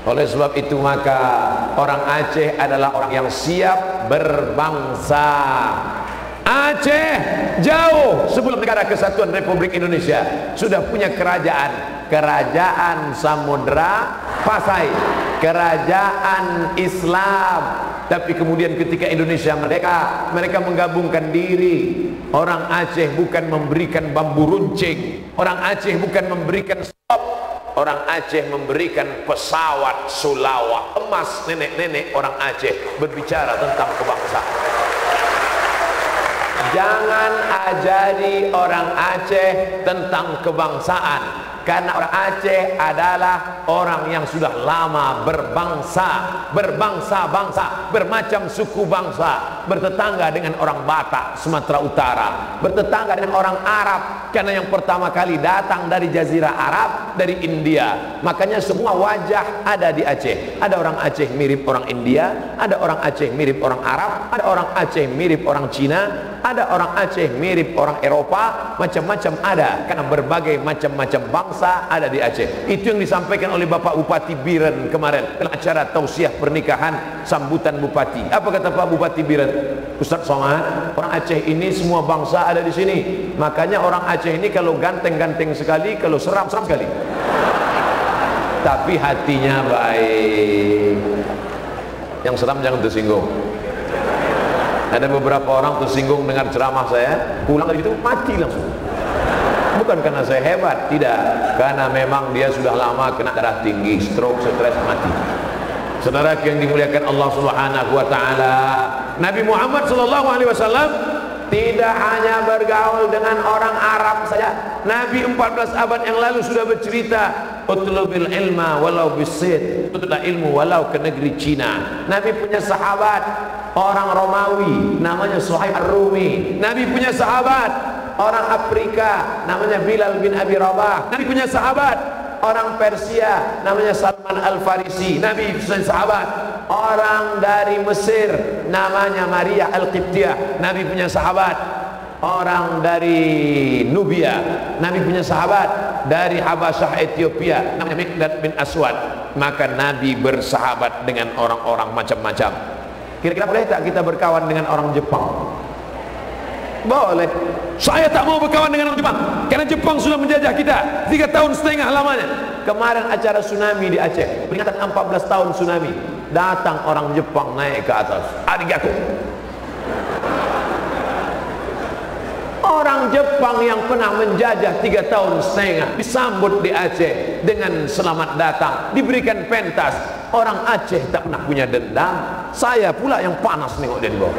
Oleh sebab itu maka orang Aceh adalah orang yang siap berbangsa. Aceh jauh sebelum Negara Kesatuan Republik Indonesia sudah punya kerajaan. Kerajaan Samudra Pasai, kerajaan Islam. Tapi kemudian ketika Indonesia merdeka, mereka menggabungkan diri. Orang Aceh bukan memberikan bambu runcing, orang Aceh bukan memberikan stop, orang Aceh memberikan pesawat sulawak emas. Nenek-nenek orang Aceh berbicara tentang kebangsaan. Jangan ajari orang Aceh tentang kebangsaan, karena orang Aceh adalah orang yang sudah lama berbangsa, berbangsa-bangsa, bermacam suku bangsa, bertetangga dengan orang Batak Sumatera Utara, bertetangga dengan orang Arab, karena yang pertama kali datang dari Jazirah Arab, dari India. Makanya semua wajah ada di Aceh. Ada orang Aceh mirip orang India, ada orang Aceh mirip orang Arab, ada orang Aceh mirip orang Cina, ada orang Aceh mirip orang Eropa, macam-macam ada, karena berbagai macam-macam bangsa ada di Aceh. Itu yang disampaikan oleh Bapak Bupati Biren kemarin dalam acara tausiah pernikahan sambutan Bupati. Apa kata Pak Bupati Biren? Ustaz Somad, orang Aceh ini semua bangsa ada di sini. Makanya orang Aceh ini kalau ganteng-ganteng sekali, kalau seram-seram sekali. Tapi hatinya baik. Yang seram jangan tersinggung. Ada beberapa orang tersinggung dengar ceramah saya, pulang dari itu mati langsung. Bukan karena saya hebat, tidak, karena memang dia sudah lama kena darah tinggi, stroke, stres, mati. Saudara yang dimuliakan Allah Subhanahu wa taala, Nabi Muhammad sallallahu alaihi wasallam tidak hanya bergaul dengan orang Arab saja. Nabi 14 abad yang lalu sudah bercerita, utlubil ilma walau bisid, tutuplah ilmu walau ke negeri Cina. Nabi punya sahabat orang Romawi namanya Suhaib Ar-Rumi. Nabi punya sahabat orang Afrika namanya Bilal bin Abi Rabah. Nabi punya sahabat orang Persia namanya Salman Al-Farisi. Nabi punya sahabat orang dari Mesir namanya Maria Al-Qibtiyah. Nabi punya sahabat orang dari Nubia. Nabi punya sahabat dari Habasyah Ethiopia namanya Mikdad bin Aswad. Maka Nabi bersahabat dengan orang-orang macam-macam. Kira-kira boleh tak kita berkawan dengan orang Jepang? Boleh. Saya tak mau berkawan dengan orang Jepang karena Jepang sudah menjajah kita 3,5 tahun lamanya. Kemarin acara tsunami di Aceh, peringatan 14 tahun tsunami, datang orang Jepang naik ke atas, arigato. Orang Jepang yang pernah menjajah 3,5 tahun disambut di Aceh dengan selamat datang, diberikan pentas. Orang Aceh tak pernah punya dendam. Saya pula yang panas nengok dia di bawah.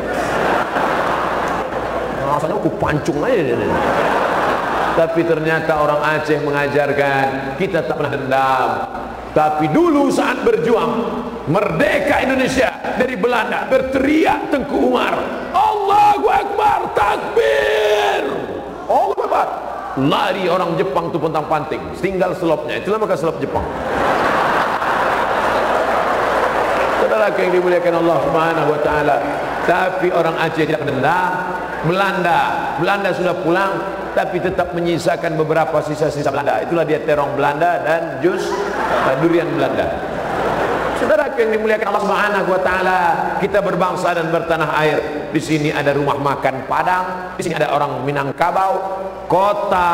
Rasanya aku pancung aja dia. Tapi ternyata orang Aceh mengajarkan kita tak pernah dendam. Tapi dulu saat berjuang merdeka Indonesia dari Belanda, berteriak Tengku Umar, Allahu Akbar, takbir, Allahu Akbar. Lari orang Jepang tu pontang-panting, tinggal selopnya. Itulah maka selop Jepang. Saudara yang dimuliakan Allah Subhanahu wa taala. Tapi orang Aceh tidak dendam. Belanda sudah pulang, tapi tetap menyisakan beberapa sisa-sisa Belanda. Itulah dia terong Belanda dan jus durian Belanda. Saudara yang dimuliakan Allah Subhanahu wa taala, kita berbangsa dan bertanah air. Di sini ada rumah makan Padang, di sini ada orang Minangkabau, kota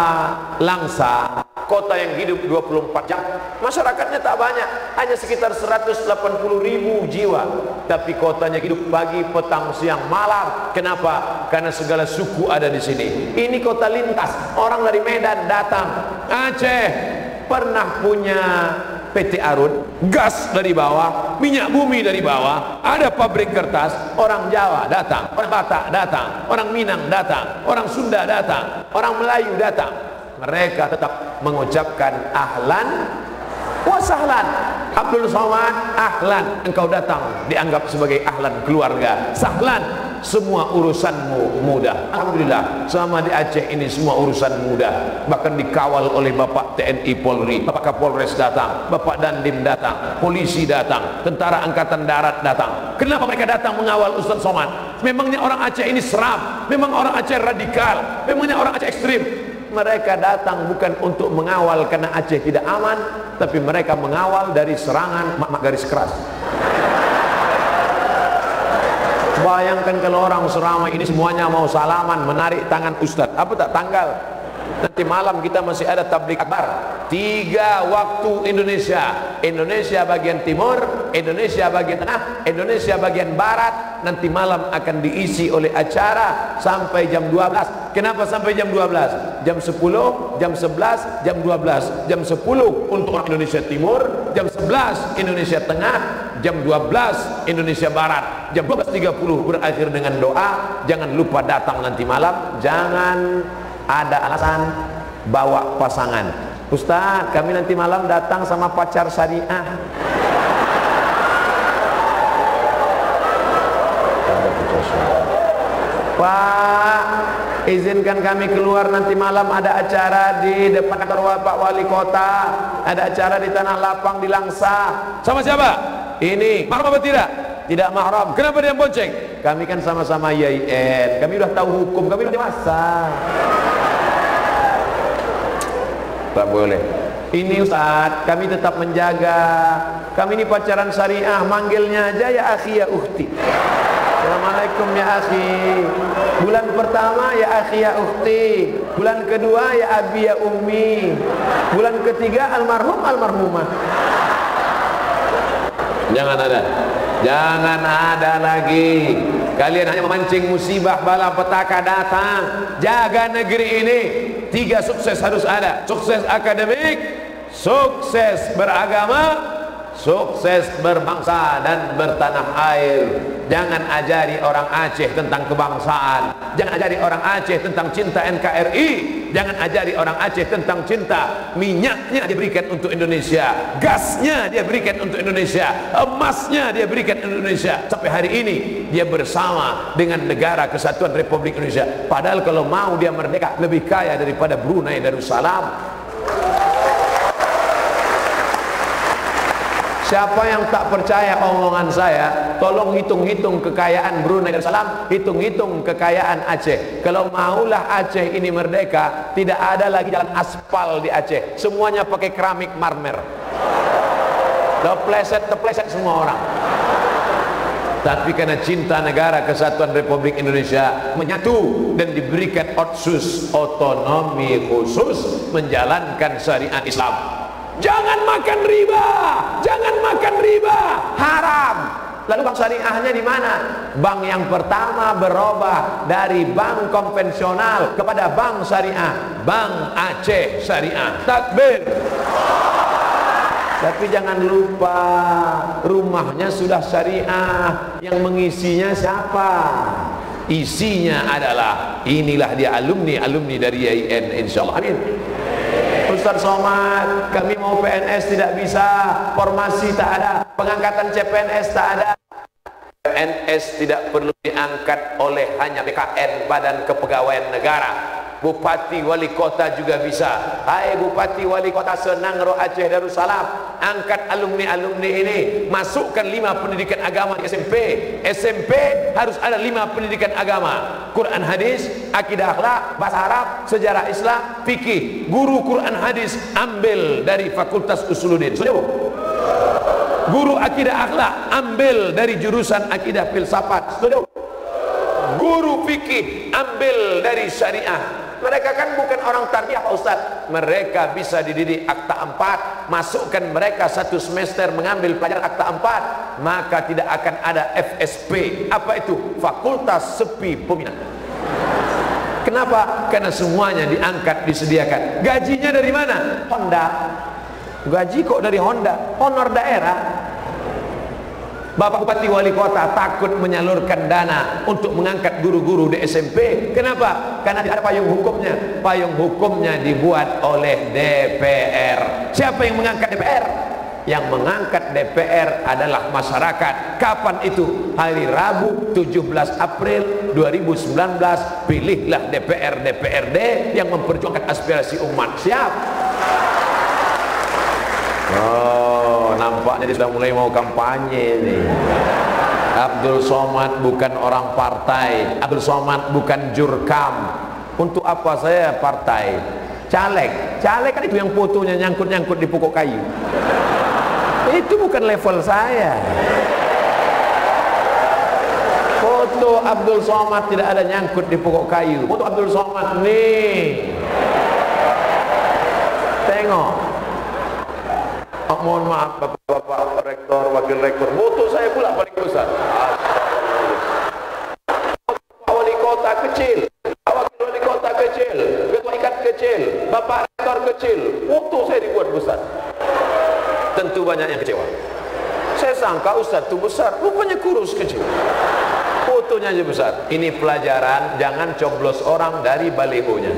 Langsa, kota yang hidup 24 jam. Masyarakatnya tak banyak, hanya sekitar 180.000 jiwa. Tapi kotanya hidup pagi, petang, siang, malam. Kenapa? Karena segala suku ada di sini. Ini kota lintas, orang dari Medan datang. Aceh pernah punya PT Arun, gas dari bawah, minyak bumi dari bawah, ada pabrik kertas. Orang Jawa datang, orang Batak datang, orang Minang datang, orang Sunda datang, orang Melayu datang. Mereka tetap mengucapkan ahlan wa sahlan. Abdul Somad, ahlan, engkau datang, dianggap sebagai ahlan keluarga. Sahlan, semua urusanmu mudah. Alhamdulillah, selama di Aceh ini semua urusan mudah. Bahkan dikawal oleh Bapak TNI Polri, Bapak Kapolres datang, Bapak Dandim datang, polisi datang, tentara angkatan darat datang. Kenapa mereka datang mengawal Ustaz Somad? Memangnya orang Aceh ini seram? Memang orang Aceh radikal? Memangnya orang Aceh ekstrim? Mereka datang bukan untuk mengawal karena Aceh tidak aman, tapi mereka mengawal dari serangan mak-mak garis keras. Bayangkan kalau orang seramai ini semuanya mau salaman, menarik tangan Ustadz, apa tak tanggal? Nanti malam kita masih ada tablik akbar. 3 waktu Indonesia. Indonesia bagian timur, Indonesia bagian tengah, Indonesia bagian barat. Nanti malam akan diisi oleh acara sampai jam 12. Kenapa sampai jam 12? Jam 10, jam 11, jam 12. Jam 10 untuk orang Indonesia Timur, jam 11 Indonesia Tengah, jam 12 Indonesia Barat. Jam 12.30 berakhir dengan doa. Jangan lupa datang nanti malam. Jangan ada alasan bawa pasangan. Ustaz, kami nanti malam datang sama pacar syariah. Pak, izinkan kami keluar nanti malam, ada acara di depan kantor Pak Wali Kota, ada acara di Tanah Lapang di Langsa. Sama siapa? Ini mahram apa tidak? Tidak mahram. Kenapa dia bonceng? Kami kan sama-sama YIN, kami udah tahu hukum, kami udah dewasa. Tak boleh. Ini Ustaz, kami tetap menjaga. Kami ini pacaran syariah, manggilnya aja ya akhi ya ukhti. Assalamualaikum ya akhi. Bulan pertama ya akhi ya ukhti. Bulan kedua ya abi ya ummi. Bulan ketiga almarhum almarhumah. Jangan ada. Jangan ada lagi. Kalian hanya memancing musibah, bala petaka datang. Jaga negeri ini. 3 sukses harus ada. Sukses akademik, sukses beragama, sukses berbangsa dan bertanah air. Jangan ajari orang Aceh tentang kebangsaan. Jangan ajari orang Aceh tentang cinta NKRI. Jangan ajari orang Aceh tentang cinta. Minyaknya diberikan untuk Indonesia, gasnya dia berikan untuk Indonesia, emasnya dia berikan untuk Indonesia. Sampai hari ini dia bersama dengan negara Kesatuan Republik Indonesia. Padahal kalau mau dia merdeka lebih kaya daripada Brunei Darussalam. Siapa yang tak percaya omongan saya, tolong hitung-hitung kekayaan Brunei Darussalam, hitung-hitung kekayaan Aceh. Kalau maulah Aceh ini merdeka, tidak ada lagi jalan aspal di Aceh. Semuanya pakai keramik marmer. Tepleset semua orang. Tapi karena cinta negara Kesatuan Republik Indonesia menyatu dan diberikan otsus, otonomi khusus menjalankan syariat Islam. Jangan makan riba, jangan makan riba, haram. Lalu bank syariahnya di mana? Bank yang pertama berubah dari bank konvensional kepada bank syariah, Bank Aceh Syariah. Takbir. Tapi jangan lupa, rumahnya sudah syariah, yang mengisinya siapa? Isinya adalah, inilah dia alumni dari IAIN, insyaallah. Amin. Ustaz Somad, kami mau PNS tidak bisa, formasi tak ada, pengangkatan CPNS tak ada. PNS tidak perlu diangkat oleh hanya BKN, Badan Kepegawaian Negara. Bupati wali kota juga bisa. Hai Bupati wali kota Senangro Aceh Darussalam, angkat alumni-alumni ini, masukkan 5 pendidikan agama di SMP. SMP harus ada 5 pendidikan agama: Quran hadis, akidah akhlak, bahasa Arab, sejarah Islam, fikih. Guru Quran hadis ambil dari Fakultas Usuluddin. Sudah Bu? Guru akidah akhlak ambil dari jurusan akidah filsafat. Sudah Bu? Guru fikih ambil dari syariah. Mereka kan bukan orang tarbiyah Pak Ustaz. Mereka bisa dididik akta 4. Masukkan mereka 1 semester mengambil pelajaran akta 4, maka tidak akan ada FSP. Apa itu? Fakultas Sepi Peminat. Kenapa? Karena semuanya diangkat, disediakan. Gajinya dari mana? Honda. Gaji kok dari Honda? Honor daerah. Bapak Bupati Wali Kota takut menyalurkan dana untuk mengangkat guru-guru di SMP. Kenapa? Karena tidak ada payung hukumnya. Payung hukumnya dibuat oleh DPR. Siapa yang mengangkat DPR? Yang mengangkat DPR adalah masyarakat. Kapan itu? Hari Rabu 17 April 2019. Pilihlah DPR-DPRD yang memperjuangkan aspirasi umat. Siap? Oh, nampaknya dia sudah mulai mau kampanye nih. Abdul Somad bukan orang partai, Abdul Somad bukan jurkam. Untuk apa saya partai? Caleg kan itu yang fotonya nyangkut-nyangkut di pokok kayu. Itu bukan level saya. Foto Abdul Somad tidak ada nyangkut di pokok kayu. Foto Abdul Somad nih, tengok. Oh, mohon maaf Bapak Rektor, Wakil Rektor, foto saya pula paling besar. Bapak Wali Kota kecil, Wakil Wali Kota kecil, Ketua Ikat kecil, Bapak Rektor kecil, foto saya dibuat besar. Tentu banyak yang kecewa. Saya sangka Ustaz itu besar, rupanya kurus kecil. Fotonya aja besar. Ini pelajaran, jangan coblos orang dari balihonya.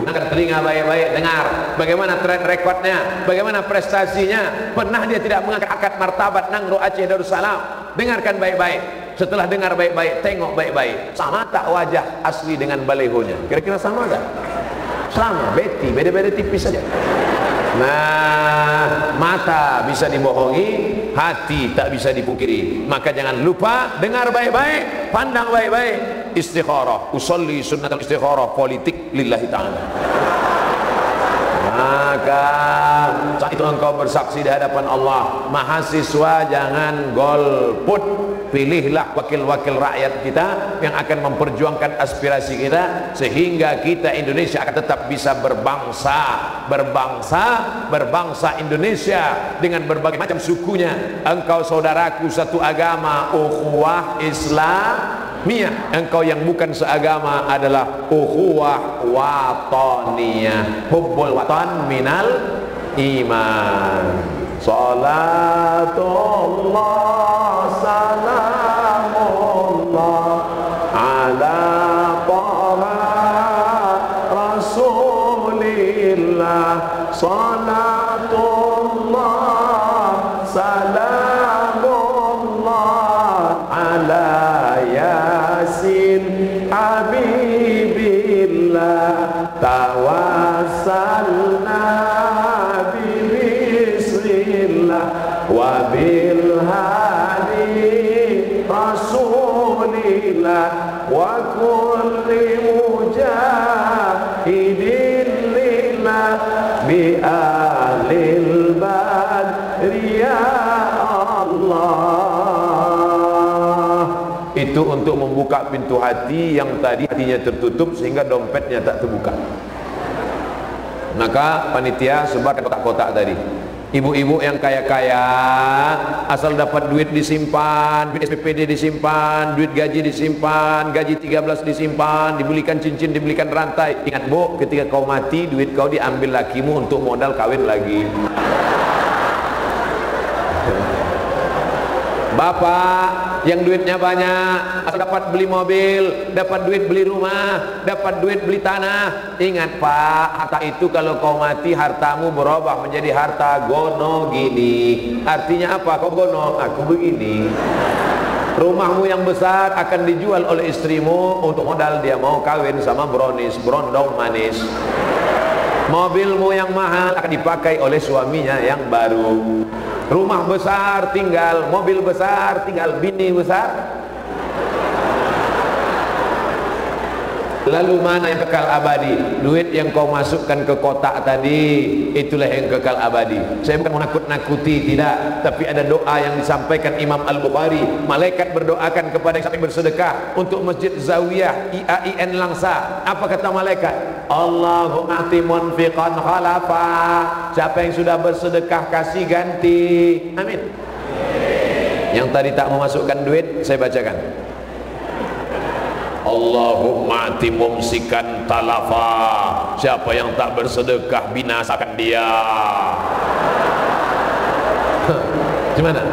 Gunakan telinga baik-baik, dengar bagaimana track recordnya, bagaimana prestasinya. Pernah dia tidak mengangkat akad martabat Nangro Aceh Darussalam? Dengarkan baik-baik. Setelah dengar baik-baik, tengok baik-baik. Sama tak wajah asli dengan balehonya? Kira-kira sama tak? Sama, beda-beda tipis saja. Nah, mata bisa dibohongi, hati tak bisa dipungkiri. Maka jangan lupa dengar baik-baik, pandang baik-baik. Istikharah, usolli sunnatul istikharah, politik lillahi ta'ala. Maka saat itu engkau bersaksi di hadapan Allah. Mahasiswa jangan golput. Pilihlah wakil-wakil rakyat kita yang akan memperjuangkan aspirasi kita, sehingga kita Indonesia akan tetap bisa berbangsa Indonesia dengan berbagai macam sukunya. Engkau saudaraku satu agama, ukhuwah Islamiyah. Engkau yang bukan seagama adalah ukhuwah wataniyah, hubbul watan minal iman. Salatullah salamullah ala taha rasulillah. Salatullah salamullah ala yasin habibillah. Tawassalna wabil hadi rasulillah wa kulli mujahidin lillah bi alil badri ya Allah. Itu untuk membuka pintu hati yang tadi hatinya tertutup sehingga dompetnya tak terbuka. Maka panitia sebarkan kotak-kotak tadi. Ibu-ibu yang kaya-kaya, asal dapat duit disimpan, duit SPPD disimpan, duit gaji disimpan, gaji 13 disimpan, dibelikan cincin, dibelikan rantai. Ingat bu, ketika kau mati, duit kau diambil lakimu untuk modal kawin lagi. Bapak yang duitnya banyak, dapat beli mobil, dapat duit beli rumah, dapat duit beli tanah. Ingat Pak, harta itu kalau kau mati, hartamu berubah menjadi harta gono gini. Artinya apa? Kau gono, aku begini. Rumahmu yang besar akan dijual oleh istrimu untuk modal dia mau kawin sama brownies, brondong manis. Mobilmu yang mahal akan dipakai oleh suaminya yang baru. Rumah besar tinggal, mobil besar tinggal, bini besar. Lalu mana yang kekal abadi? Duit yang kau masukkan ke kotak tadi, itulah yang kekal abadi. Saya bukan menakut-nakuti, tidak. Tapi ada doa yang disampaikan Imam Al-Bukhari. Malaikat berdoakan kepada yang sampai bersedekah untuk Masjid Zawiyah IAIN Langsa. Apa kata malaikat? Allahumma ati munfiqan khalafa. Siapa yang sudah bersedekah kasih ganti. Amin. Yang tadi tak memasukkan duit, saya bacakan. Allahumma ati mumsikan talafa. Siapa yang tak bersedekah binasakan dia. Gimana?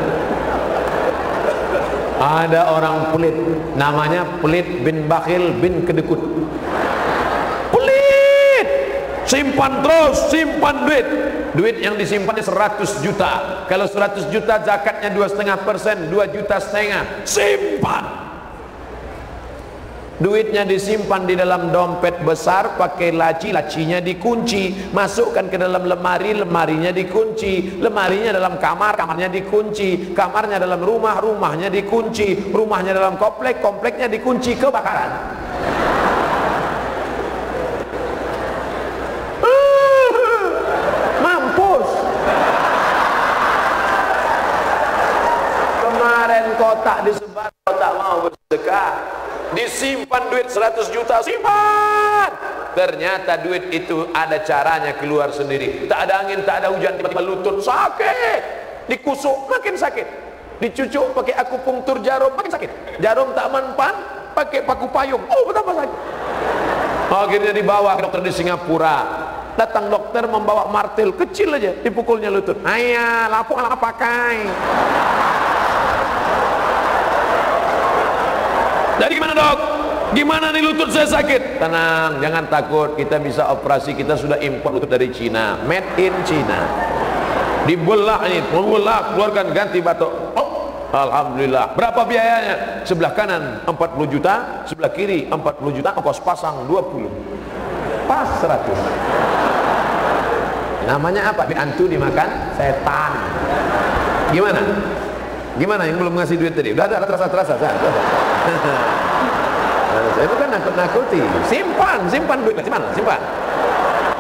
Ada orang pelit, namanya Pelit bin Bakhil bin Kedekut. Pelit, simpan terus, simpan duit. Duit yang disimpannya 100 juta. Kalau 100 juta zakatnya 2,5%, 2,5 juta. Simpan. Duitnya disimpan di dalam dompet besar, pakai laci, lacinya dikunci, masukkan ke dalam lemari, lemarinya dikunci, lemarinya dalam kamar, kamarnya dikunci, kamarnya dalam rumah, rumahnya dikunci, rumahnya dalam komplek, kompleknya dikunci, kebakaran. Mampus. Kemarin kotak disebar, kotak mau bersedekah. Disimpan duit 100 juta, simpan. Ternyata duit itu ada caranya keluar sendiri. Tak ada angin, tak ada hujan, tiba-tiba lutut sakit, dikusuk makin sakit, dicucuk pakai akupunktur jarum makin sakit, jarum tak mempan pakai paku payung, oh betapa sakit. Akhirnya dibawa ke dokter di Singapura. Datang dokter membawa martil kecil aja, dipukulnya lutut. Ayah, lapuk ala pakai. Dari gimana dok? Gimana nih lutut saya sakit? Tenang, jangan takut, kita bisa operasi, kita sudah impor lutut dari Cina, made in China. Dibelah ini, membelah, keluarkan, ganti batok. Oh, alhamdulillah. Berapa biayanya? Sebelah kanan 40 juta, sebelah kiri 40 juta, ongkos pasang 20. Pas 100. Namanya apa? Antu dimakan setan. Gimana? Gimana yang belum ngasih duit tadi? Udah ada terasa. Saya bukan nakut-nakuti. Simpan duit.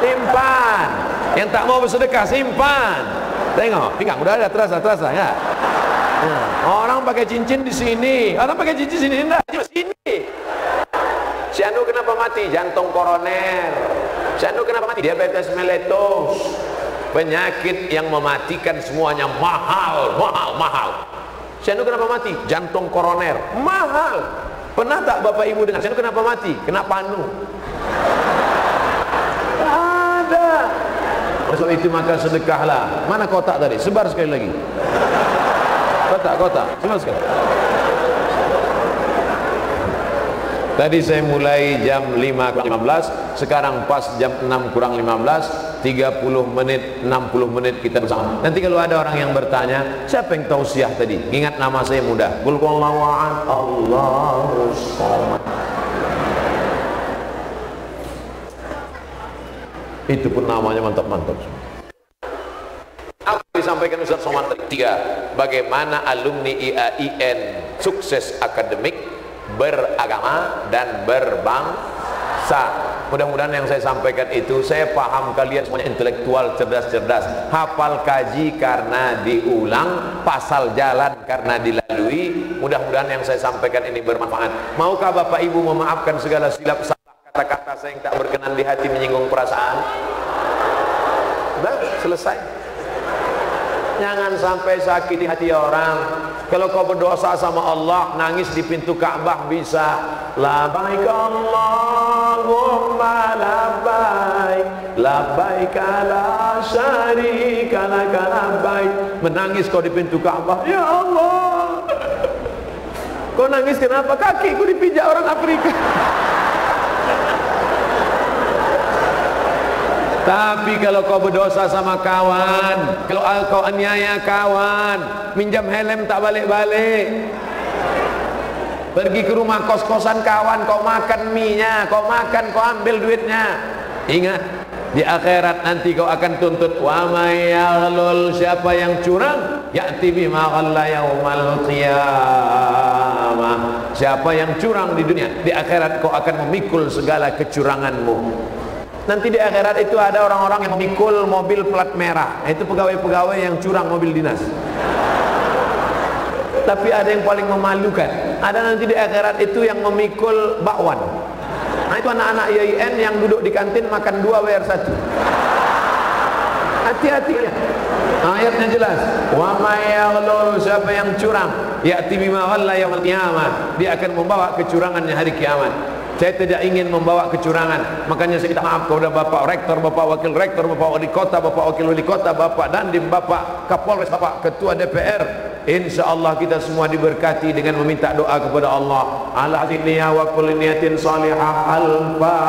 Simpan. Yang tak mau bersedekah simpan. Tengok, pinggang udah ada terasa ya. Orang pakai cincin di sini, orang pakai cincin sini enggak, di sini. Si Anu kenapa mati? Jantung koroner. Si Anu kenapa mati? Diabetes meletus. Penyakit yang mematikan semuanya mahal. Si Anu kenapa mati? Jantung koroner, mahal. Pernah tak Bapak Ibu dengar? Si Anu kenapa mati? Kena panu. Ada. Oleh sebab itu maka sedekahlah. Mana kotak tadi? Sebar sekali lagi. Kotak. Sebar sekali. Tadi saya mulai jam 5:15, sekarang pas jam 6:15, 30 menit, 60 menit kita bersama. Nanti kalau ada orang yang bertanya, siapa yang tausiah tadi? Ingat nama saya mudah. Qul huwallahu ahad, Allahus samad. Itu pun namanya mantap-mantap. Apa yang disampaikan Ustaz Somad tadi? 3. Bagaimana alumni IAIN sukses akademik, beragama dan berbangsa. Mudah-mudahan yang saya sampaikan itu, saya paham kalian semuanya intelektual, cerdas, hafal kaji karena diulang, pasal jalan karena dilalui. Mudah-mudahan yang saya sampaikan ini bermanfaat. Maukah Bapak Ibu memaafkan segala silap salah kata-kata saya yang tak berkenan di hati, menyinggung perasaan? Sudah selesai. Jangan sampai sakiti hati orang. Kalau kau berdosa sama Allah, nangis di pintu Ka'bah bisa. Labbaik Allahumma labbaik, labbaik la syarika lak labbaik. Menangis kau di pintu Ka'bah, ya Allah. Kau nangis kenapa? Kakiku dipijak orang Afrika. Tapi kalau kau berdosa sama kawan, kalau kau aniaya kawan, minjam helm tak balik-balik, pergi ke rumah kos-kosan kawan, kau makan mie-nya, kau makan, kau ambil duitnya. Ingat, di akhirat nanti kau akan tuntut. Wa may yaghlul, siapa yang curang, ya'ti bima ghalla yaumal qiyamah. Siapa yang curang di dunia, di akhirat kau akan memikul segala kecuranganmu. Nanti di akhirat itu ada orang-orang yang memikul mobil plat merah. Itu pegawai-pegawai yang curang mobil dinas. Tapi ada yang paling memalukan. Ada nanti di akhirat itu yang memikul bakwan. Nah itu anak-anak IAIN yang duduk di kantin makan 2 bayar 1. Hati-hati ya. Ayatnya jelas. Wa may yaghlul, siapa yang curang, ya'ti bima ghalla yaumil qiyamah. Dia akan membawa kecurangannya hari kiamat. Saya tidak ingin membawa kecurangan, makanya saya minta maaf kepada Bapak Rektor, Bapak Wakil Rektor, Bapak Wali Kota, Bapak Wakil Wali Kota, Bapak Dandim, Bapak Kapolres, Bapak Ketua DPR. InsyaAllah kita semua diberkati dengan meminta doa kepada Allah. Ala hadiniya wa kulli niyatin salihah al-Fatihah.